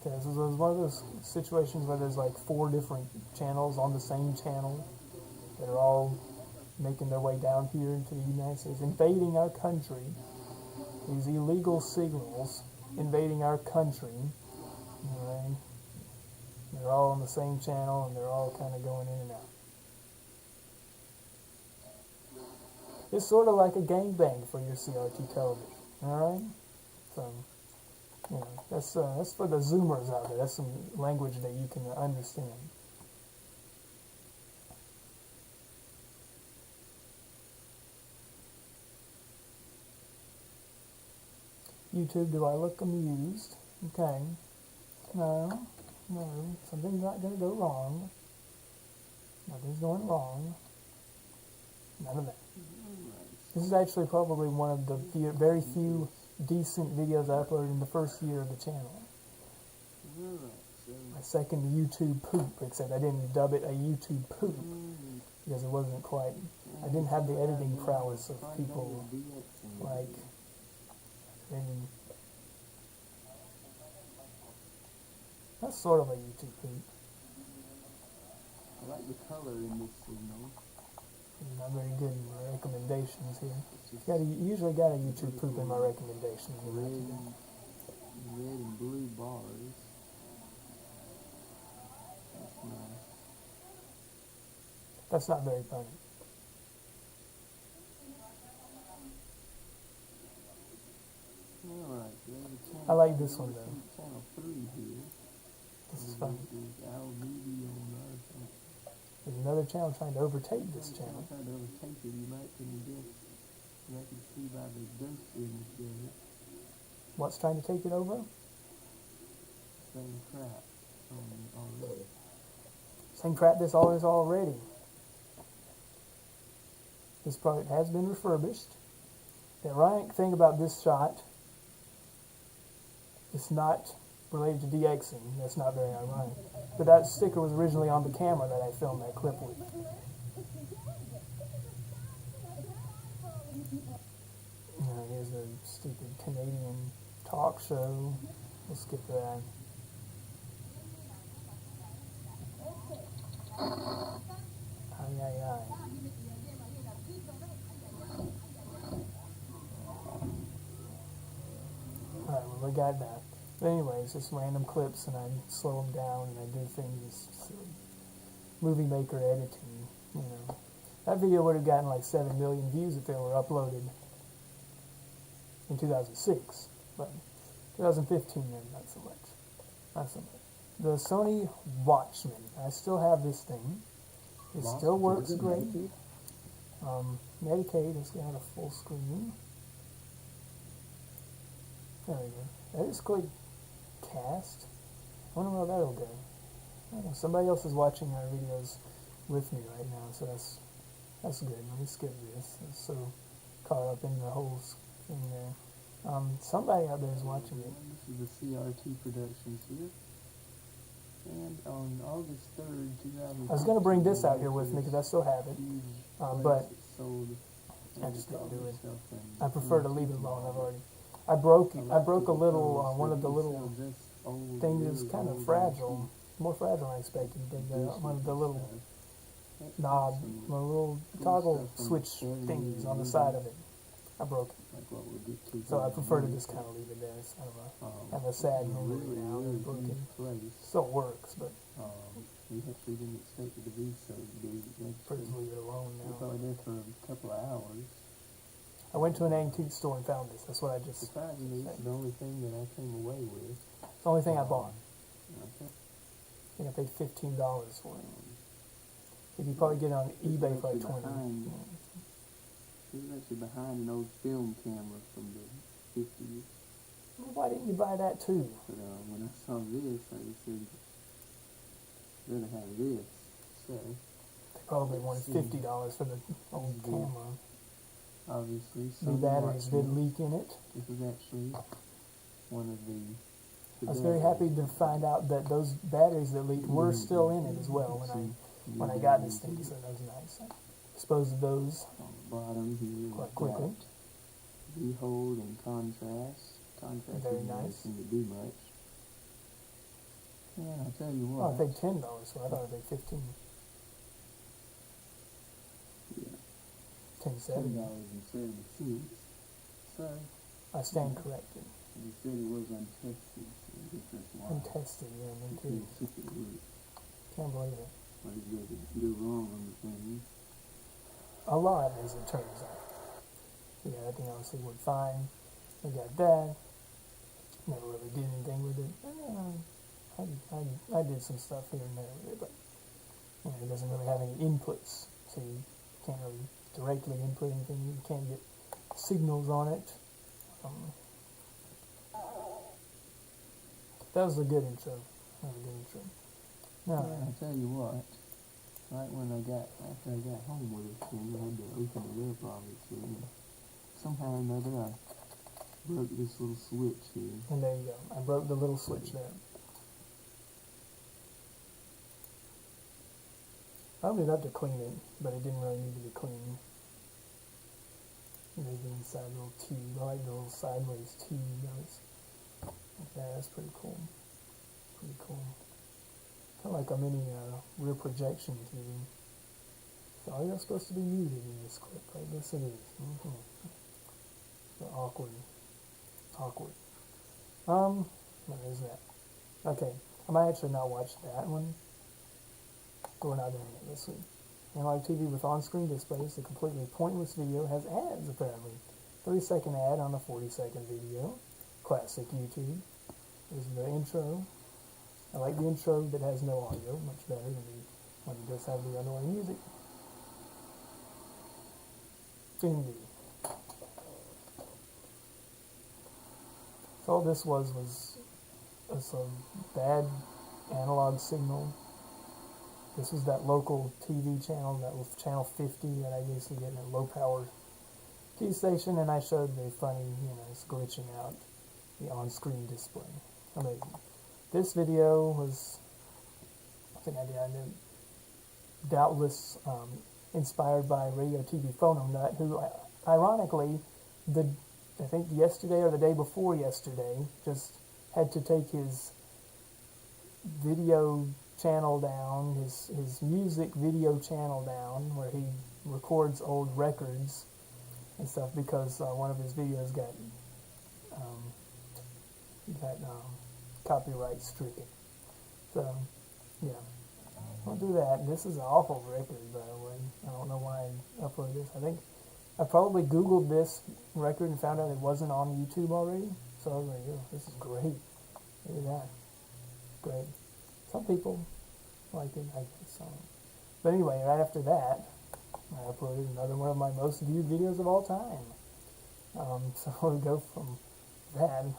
Okay, this is one of those situations where there's like 4 different channels on the same channel that are all making their way down here into the United States, invading our country. These illegal signals invading our country. Alright. They're all on the same channel and they're all kind of going in and out. It's sort of like a gangbang for your CRT television. Alright? So, you know, that's for the Zoomers out there. That's some language that you can understand. YouTube, do I look amused? Okay. No. Something's not going to go wrong. Nothing's going wrong. None of that. This is actually probably one of the very few decent videos I uploaded in the first year of the channel. My second YouTube poop, except I didn't dub it a YouTube poop because it wasn't quite. I didn't have the editing prowess of people like. And that's sort of a YouTube poop. I like the color in this signal. Not very good in my recommendations here. You usually got a YouTube poop in my recommendations. Red and blue bars. That's nice. That's not very funny. Alright, I like this one though. Channel 3 here. This is fun. This is Al Media on our channel. There's another channel trying to overtake this channel. Trying to overtake it, you might can guess. You might can see by the ghost image there. What's trying to take it over? Same crap already. Same crap this all is already. This product has been refurbished. The ironic thing about this shot, it's not related to DXing. That's not very ironic. But that sticker was originally on the camera that I filmed that clip with. Now here's the stupid Canadian talk show. We'll skip that. Aye, aye, aye. Alright, well, we got that. But anyways, just random clips, and I slow them down, and I do things, movie maker editing, you know. That video would have gotten like 7 million views if it were uploaded in 2006, but 2015, then not so much. Not so much. The Sony Watchman. I still have this thing. It still works great. Medicaid has got a full screen. There we go. I just click cast. I wonder where that'll go. I don't know, somebody else is watching our videos with me right now, so that's good. Let me skip this. I'm so caught up in the whole thing there. Somebody out there is watching it. This is the Thecrtproductions here. And on August 3rd, 2000. I was going to bring this out here with me because I still have it, but I just didn't do it. I prefer to leave it alone. I broke a little one of the little old. thing is really kind of old fragile, more fragile than I expected. One of the little knob, the little toggle switch thingies on the side of it. I broke it. Like what we'll get to. So I prefer to just kind of leave it there. It's kind of a sad memory now that it's broken. Place. Still works, but We actually didn't expect it to be so big. pretty just leave it alone We now. were there for a couple of hours. I went to an antique store and found this. That's what I just. Surprisingly, it's the only thing that I came away with. It's the only thing I bought. Okay. I think I paid $15 for it. You could probably get it on eBay for like 20. It was actually behind an old film camera from the 50s. Well, why didn't you buy that too? But when I saw this, I just said, I'd rather have this. So, They probably wanted $50 for the old camera. obviously, The batteries did leak in it. This is actually one of the I was very happy to find out that those batteries that leaked were still in it as well when I got this thing, so that was nice. I disposed of those on the bottom here. quite quickly. V-hold and contrast. Contrast Very doesn't really nice. seem to do much. Yeah, I'll tell you Oh, what. I paid $10, so I thought I paid $15. Yeah. $10.70. $10.70. So, I stand corrected. they said it was untested, so I guess that's why. Untested, yeah, me It's too. super weird. Can't believe it. What is good to go wrong on the thing? A lot, as it turns out. Yeah, that thing obviously went fine. We got that. Never really did anything with it. I did some stuff here and there with it, but it doesn't really have any inputs, so you can't really directly input anything. You can't get signals on it. That was a good intro. Now, Yeah, I'll tell you what. Right when after I got home with this thing, I had to open it up, obviously. And somehow or another, I broke this little switch here. and there you go. I broke the little switch there. I opened it up to clean it, but it didn't really need to be cleaned. There's the inside little tube. I like the little sideways tube. Like that. That's pretty cool. Pretty cool. Kind of like a mini rear projection TV. So you're supposed to be muted in this clip. I guess it is. So awkward. What is that? Okay. I might actually not watch that one. We're not doing it this week. Analog TV with on-screen displays, the completely pointless video has ads, apparently. 30-second ad on a 40-second video. Classic YouTube. This is the intro. I like the intro that has no audio, much better than the one that does have the underlying music. Indeed. So all this was a bad analog signal. This was that local TV channel, that was channel 50 that I used to get in a low power TV station, and I showed the funny, it's glitching out the on-screen display. Amazing. This video was something I did, doubtless inspired by Radio TV Phono Nut, who ironically, I think yesterday or the day before yesterday, just had to take his video channel down, his music video channel down, where he records old records and stuff, because one of his videos got copyright stricken. So, yeah. Don't do that. This is an awful record, by the way. I don't know why I uploaded this. I think I probably Googled this record and found out it wasn't on YouTube already. So I was like, oh, this is great. Look at that. Great. Some people like it, I guess. But anyway, right after that, I uploaded another one of my most viewed videos of all time. So we'll go from that.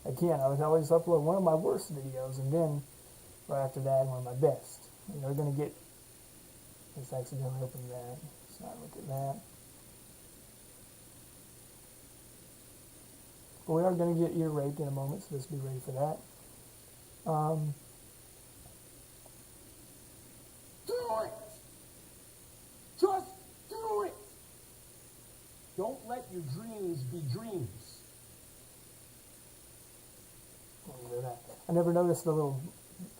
Again, I would always upload one of my worst videos, and then right after that, one of my best. And they're going to get, let's accidentally open that. Let's not look at that. But we are going to get ear raped in a moment, so just be ready for that. Do it! Just do it! Don't let your dreams be dreams. We'll leave it at that. I never noticed the little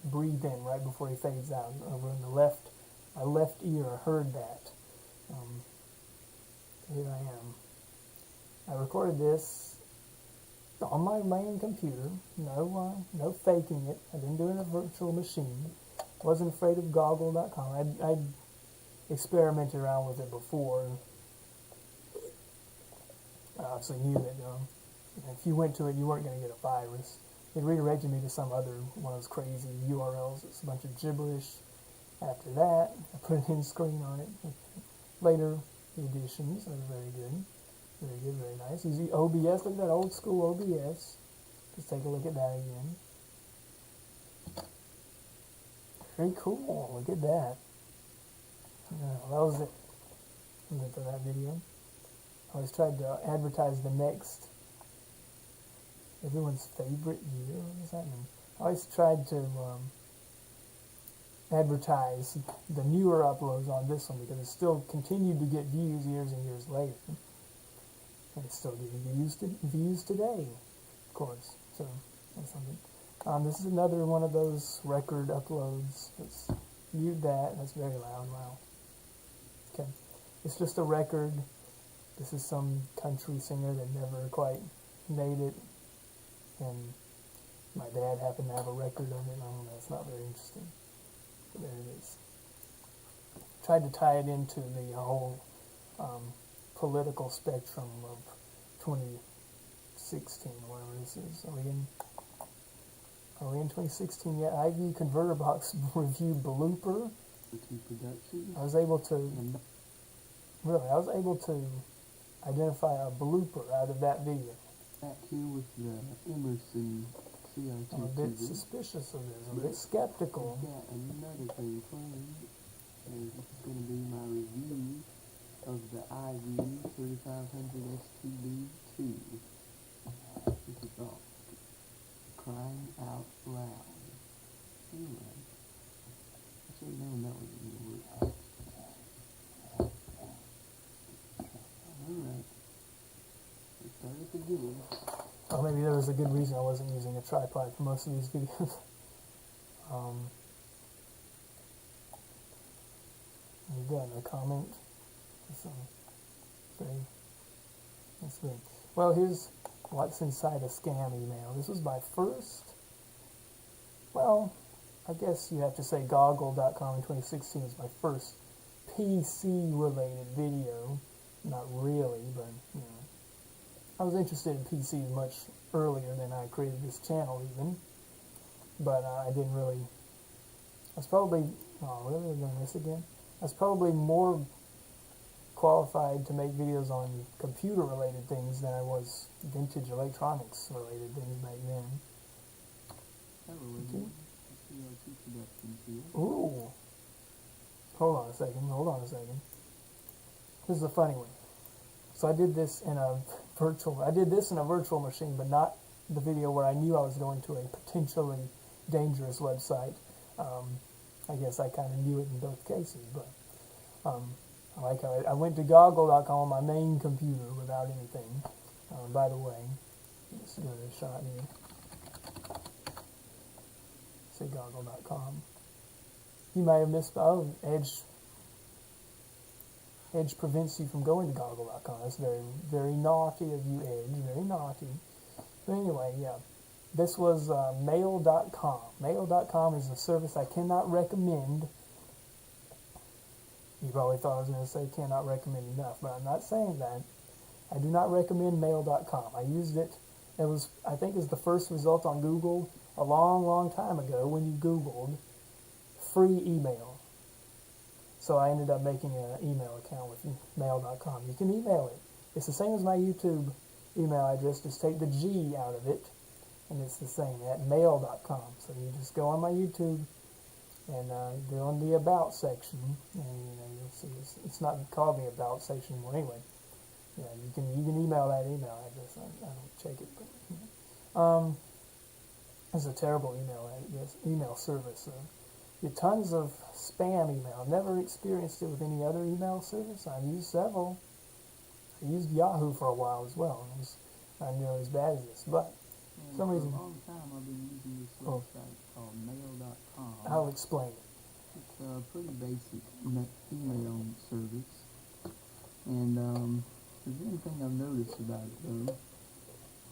breathe in right before he fades out over in my left ear. I heard that. Here I am. I recorded this on my main computer. No faking it. I didn't do it in a virtual machine. Wasn't afraid of Goggle.com. I'd experimented around with it before. I obviously knew that if you went to it, you weren't going to get a virus. It redirected me to some other one of those crazy URLs. It's a bunch of gibberish. After that, I put an end screen on it. Later editions are very good. Very good, very nice. Using OBS, look at that old school OBS. Let's take a look at that again. Very cool, look at that. That was it. That was it for that video. I always tried to advertise the next everyone's favorite year. What does that mean? I always tried to advertise the newer uploads on this one because it still continued to get views years and years later. And it's still getting views today, of course. So that's something. This is another one of those record uploads. Let's mute that. That's very loud. Wow. Okay. It's just a record. This is some country singer that never quite made it. And my dad happened to have a record of it. I don't know. It's not very interesting. But there it is. Tried to tie it into the whole political spectrum of 2016, whatever this is. Are we in 2016 yet? IV Converter Box review blooper. Thecrtproductions. I was able to identify a blooper out of that video. Back here with the Emerson CRT. I'm a bit suspicious of this. I'm a bit skeptical. I've got another thing planned. And this is going to be my review of the IV 3500 STB2. This is all crying out loud. Anyway, I should have known that was going to work. Alright. Let's start at the beginning. Oh, maybe there was a good reason I wasn't using a tripod for most of these videos. You got a comment? That's good. Well, here's what's inside a scam email. This was my first, well, I guess you have to say Goggle.com in 2016 was my first PC-related video. Not really, but, you know. I was interested in PCs much earlier than I created this channel even. But I didn't really, I was probably, oh, really, I'm doing this again? I was probably more qualified to make videos on computer-related things than I was vintage electronics-related things back then. Hello, everyone. Thecrtproductions here. Ooh. Hold on a second. This is a funny one. So I did this in a virtual machine, but not the video where I knew I was going to a potentially dangerous website. I guess I kind of knew it in both cases, but I like how I went to Goggle.com on my main computer without anything. By the way, let's give it a shot here. Say Goggle.com. You might have missed. Oh, Edge prevents you from going to Goggle.com. That's very, very naughty of you, Edge. Very naughty. But anyway, yeah. This was Mail.com. Mail.com is a service I cannot recommend. You probably thought I was going to say cannot recommend enough, but I'm not saying that. I do not recommend Mail.com. I used it. It was, I think, is the first result on Google a long, long time ago when you Googled free email. So I ended up making an email account with Mail.com. You can email it. It's the same as my YouTube email address. Just take the G out of it, and it's the same at Mail.com. So you just go on my YouTube and go on the About section, and you'll see it's not called the About section anymore anyway. Yeah, you can email that email address. I don't check it, but it's a terrible email service. You get tons of spam email. I've never experienced it with any other email service. I've used several. I used Yahoo for a while as well. It was not nearly as bad as this, but And some for reason- a long time I've been using this Oh. website called mail.com. I'll explain it. It's a pretty basic email service. And the one thing I've noticed about it though,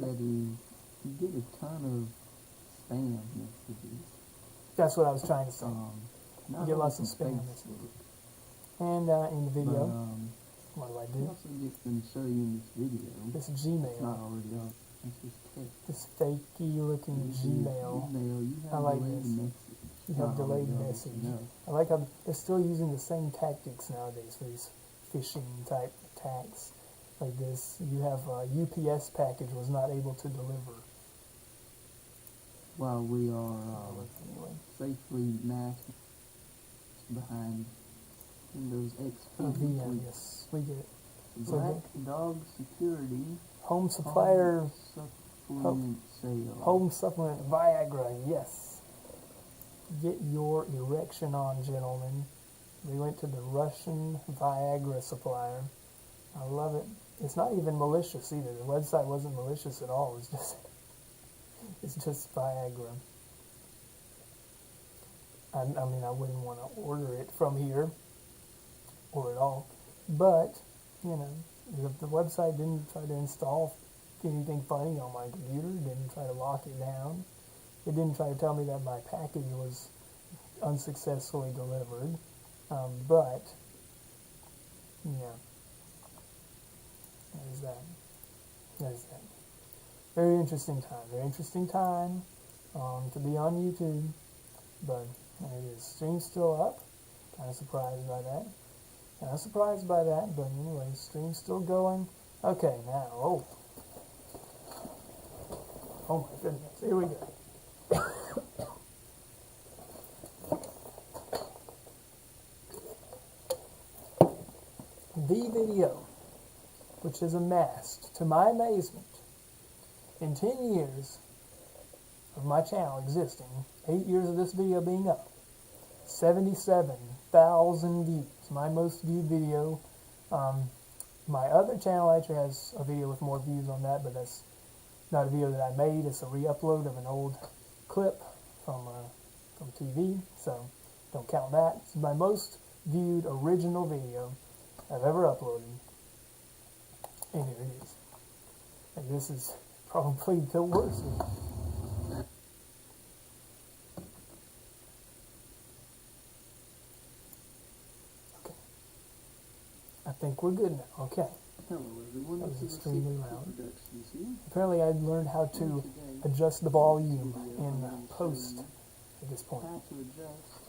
that is you get a ton of spam messages. That's what I was trying to say. Not You get only lots of from spam Facebook, messages. And in the but video, what do I I'm do? also just going to show you in this video. This It's Gmail, not already up. It's just text. this fakey looking This is Gmail. Email. You I have like delayed this. message. You have Not delayed already up, message. no. I like how they're still using the same tactics nowadays for these phishing type attacks. Like this, you have a UPS package was not able to deliver. While we are Anyway, safely masked behind Windows XP, VM, yes, we get it. So Black Dog Security home supplier, supplement sale. home supplement Viagra, yes. Get your erection on, gentlemen. We went to the Russian Viagra supplier. I love it. It's not even malicious either. The website wasn't malicious at all. It's just Viagra. I mean, I wouldn't want to order it from here or at all. But, you know, the website didn't try to install anything funny on my computer. It didn't try to lock it down. It didn't try to tell me that my package was unsuccessfully delivered. But, yeah. There's that. There's that. Very interesting time. Very interesting time to be on YouTube. But there it is. Stream's still up. Kind of surprised by that. But anyway, stream's still going. Okay, now, oh my goodness. Here we go. The video, which has amassed, to my amazement, in 10 years of my channel existing, 8 years of this video being up, 77,000 views. My most viewed video. My other channel actually has a video with more views on that, but that's not a video that I made. It's a re-upload of an old clip from TV, so don't count that. It's my most viewed original video I've ever uploaded. And here it is. And this is probably the worst one. Okay. I think we're good now. Okay. Hello everyone, That was this is extremely loud. Thecrtproductions here. Apparently I learned how to adjust the volume in post at this point. How to adjust,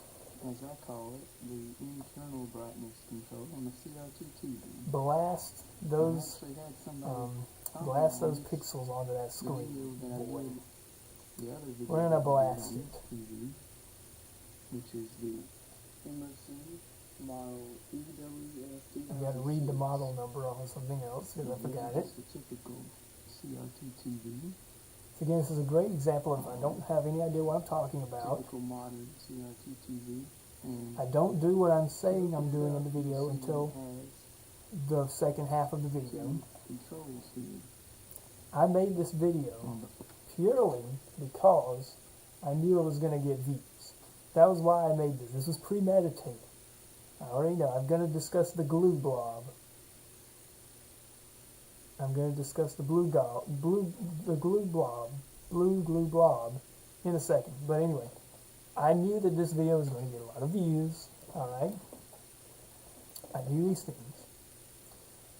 as I call it, the internal brightness control on the CRT TV. Blast I those actually had somebody blast those comment on pixels onto that the screen. video that I Boy. did, the other video We're gonna that I did blast on it. this TV, which is the Emerson model EWF. I gotta read the model number on something else because I forgot it. It's a typical CRT TV. So again, this is a great example of I don't have any idea what I'm talking about. Typical modern CRT TV. And I don't do what I'm saying I'm doing in the video until has the second half of the video. two controls here I made this video on the purely because I knew I was going to get views. That was why I made this. This was premeditated. I already know. I'm going to discuss the glue blob. I'm going to discuss the glue blob in a second. But anyway, I knew that this video was going to get a lot of views. All right. I knew these things,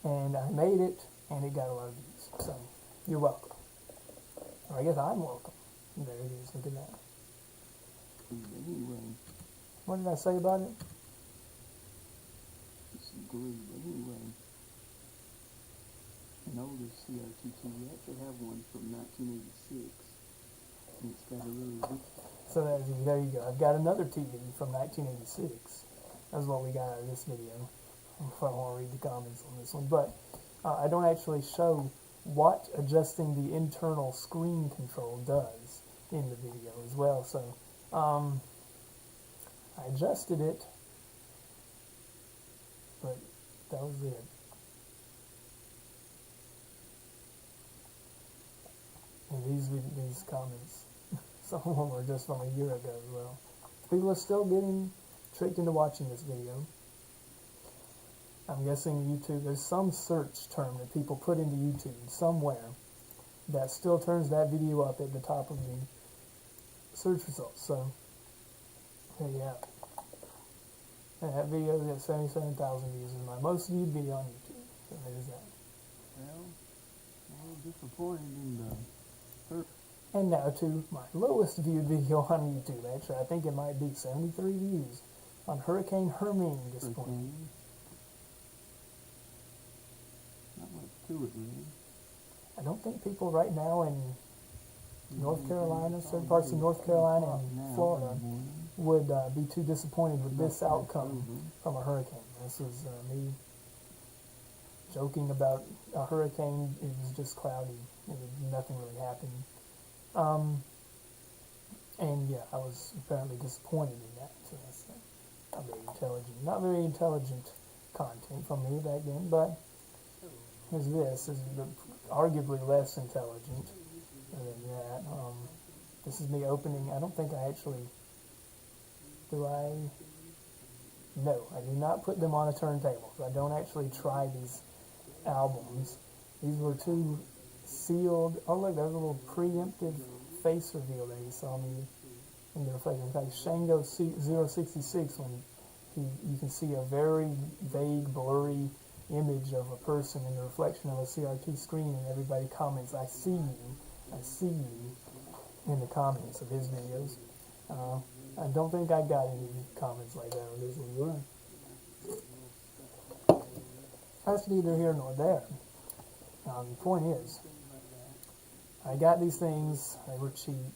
and I made it, and it got a lot of views. So you're welcome. Or I guess I'm welcome. There it is. Look at that. anyway. What did I say about it? It's glued anyway. An older CRT TV. I actually have one from 1986. And it's got a really big. So there you go. I've got another TV from 1986. That's what we got out of this video. If I want to read the comments on this one. But I don't actually show what adjusting the internal screen control does in the video as well. So I adjusted it, but that was it. And these comments, some of them are just from a year ago as well. People are still getting tricked into watching this video. I'm guessing YouTube, there's some search term that people put into YouTube somewhere that still turns that video up at the top of the search results. So, there you have it. And that video got 77,000 views. It's my most viewed video on YouTube. So there's that. Well, a little disappointed in the first. And now to my lowest viewed video on YouTube. Actually, I think it might be 73 views on Hurricane Hermine. Disappointing. Not much to it, really. I don't think people right now in North Carolina, certain parts of North Carolina and Florida, would be too disappointed with this outcome from a hurricane. This was me joking about a hurricane. It was just cloudy. Nothing really happened. And yeah, I was apparently disappointed in that. So that's not very intelligent content from me back then. But here's this. This is arguably less intelligent than that. This is me opening. I don't think I actually. Do I? No, I do not put them on a turntable. So I don't actually try these albums. These were two sealed. Oh look, there's a little preemptive face reveal there you saw me in the reflection. In fact, Shango 066, when you can see a very vague, blurry image of a person in the reflection of a CRT screen, and everybody comments, "I see you," in the comments of his videos. I don't think I got any comments like that on this one. That's neither here nor there. The point is, I got these things. They were cheap.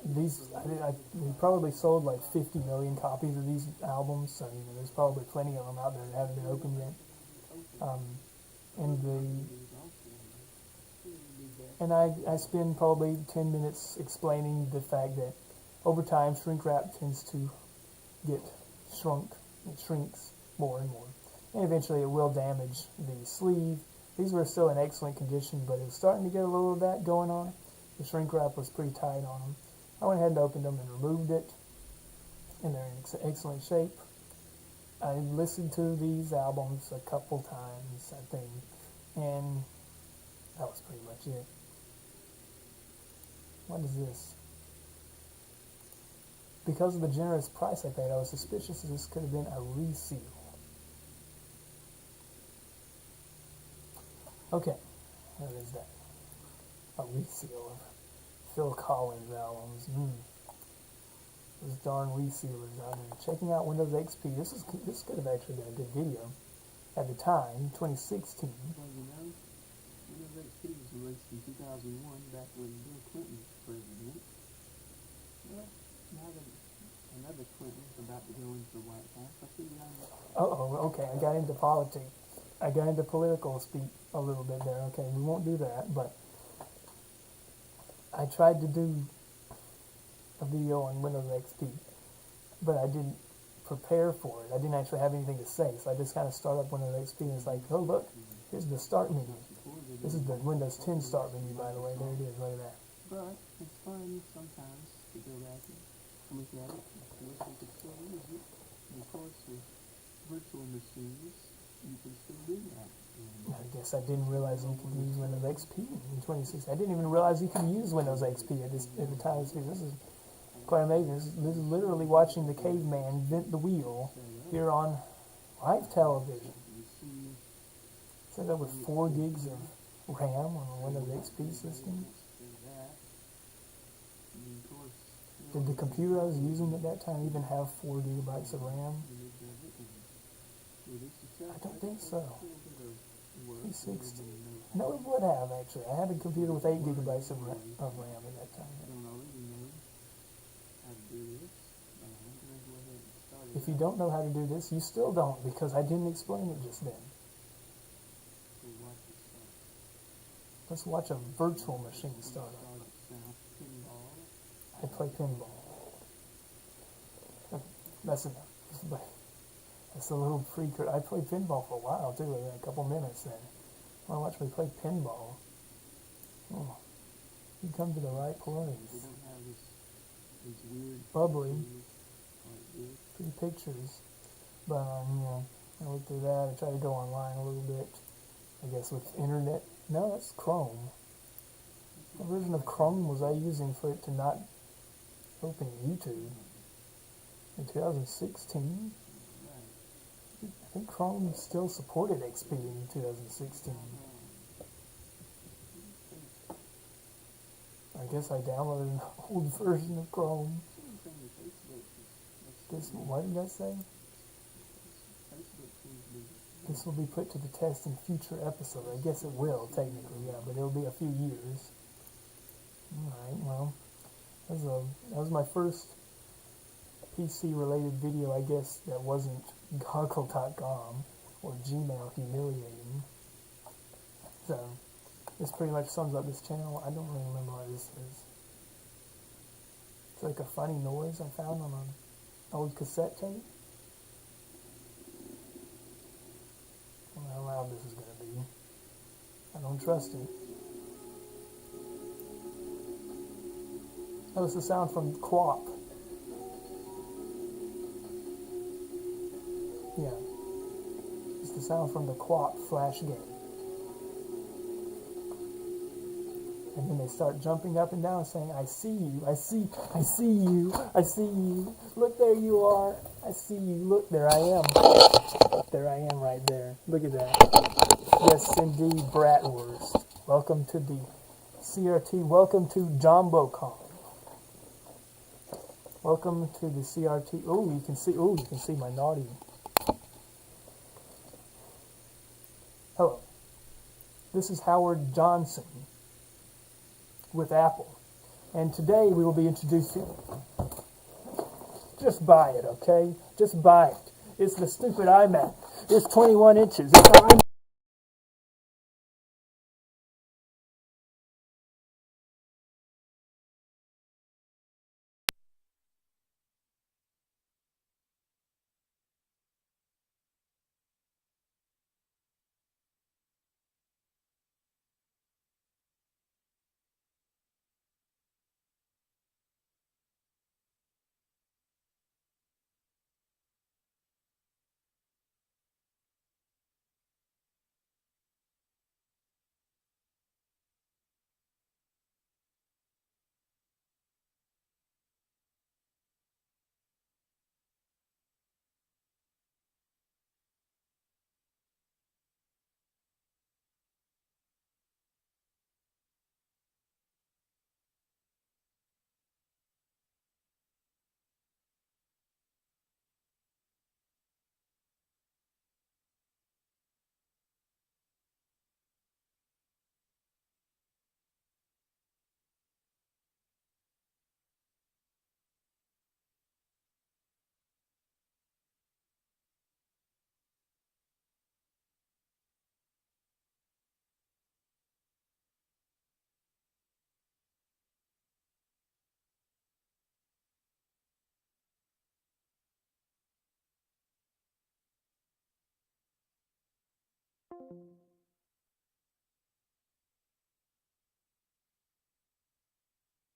We probably sold like 50 million copies of these albums, so there's probably plenty of them out there that haven't been opened yet. And I spend probably 10 minutes explaining the fact that over time, shrink wrap tends to get shrunk. It shrinks more and more. And eventually it will damage the sleeve. These were still in excellent condition, but it was starting to get a little of that going on. The shrink wrap was pretty tight on them. I went ahead and opened them and removed it. And they're in excellent shape. I listened to these albums a couple times, I think. And that was pretty much it. What is this? Because of the generous price I paid, I was suspicious that this could have been a reseal. Okay, what is that? A reseal of Phil Collins albums. Those darn resealers out there. Checking out Windows XP. This could have actually been a good video. At the time, 2016. Well, Windows XP was released in 2001, back when Bill Clinton was president. Well, now that another Clinton's about to go into the White House, I figured Okay, I got into politics. I got into political speak a little bit there. Okay, we won't do that, but I tried to do a video on Windows XP, but I didn't prepare for it. I didn't actually have anything to say, so I just kind of start up Windows XP and it's like, oh look, here's the start menu. This is the Windows 10 start menu, by the way. There it is, look at that. But it's fun sometimes to go back and look at it. I wish we could still use it. And of course, with virtual machines, you can still do that. I guess I didn't realize you could use Windows XP in 2016. I didn't even realize you could use Windows XP at the time. This is quite amazing. This is literally watching the caveman invent the wheel here on live television. Set up with 4 gigs of RAM on a Windows XP system. Did the computer I was using at that time even have 4 gigabytes of RAM? I don't think so. 360. No, it would have, actually. I had a computer with 8 gigabytes of RAM at that time. If you don't know how to do this, you still don't, because I didn't explain it just then. Let's watch a virtual machine start up. I play pinball. That's enough. That's a little freaker. I played pinball for a while too, a couple minutes then. Want to watch me play pinball? Oh, you come to the right They place. don't have this weird Bubbly, like this. pretty pictures. But, I looked through that. I tried to go online a little bit. I guess with internet. No, that's Chrome. What version of Chrome was I using for it to not open YouTube? In 2016? I think Chrome still supported XP in 2016. I guess I downloaded an old version of Chrome. What did I say? This will be put to the test in future episodes. I guess it will, technically, yeah, but it'll be a few years. Alright, well, that was my first PC-related video, I guess, that wasn't Goggle.com or Gmail humiliating. So, this pretty much sums up this channel. I don't really remember what this is. It's like a funny noise I found on an old cassette tape. I don't know how loud this is going to be. I don't trust it. That was the sound from QWOP. Yeah. It's the sound from the QWOP flash game. And then they start jumping up and down saying, I see you, I see you, I see you. Look, there you are. I see you. Look, there I am. There I am right there. Look at that. Yes, indeed, Bratwurst. Welcome to the CRT. Welcome to JumboCon. Welcome to the CRT. Oh, you can see my naughty. Hello. This is Howard Johnson with Apple. And today we will be introducing... Just buy it, okay? Just buy it. It's the stupid iMac. It's 21 inches. It's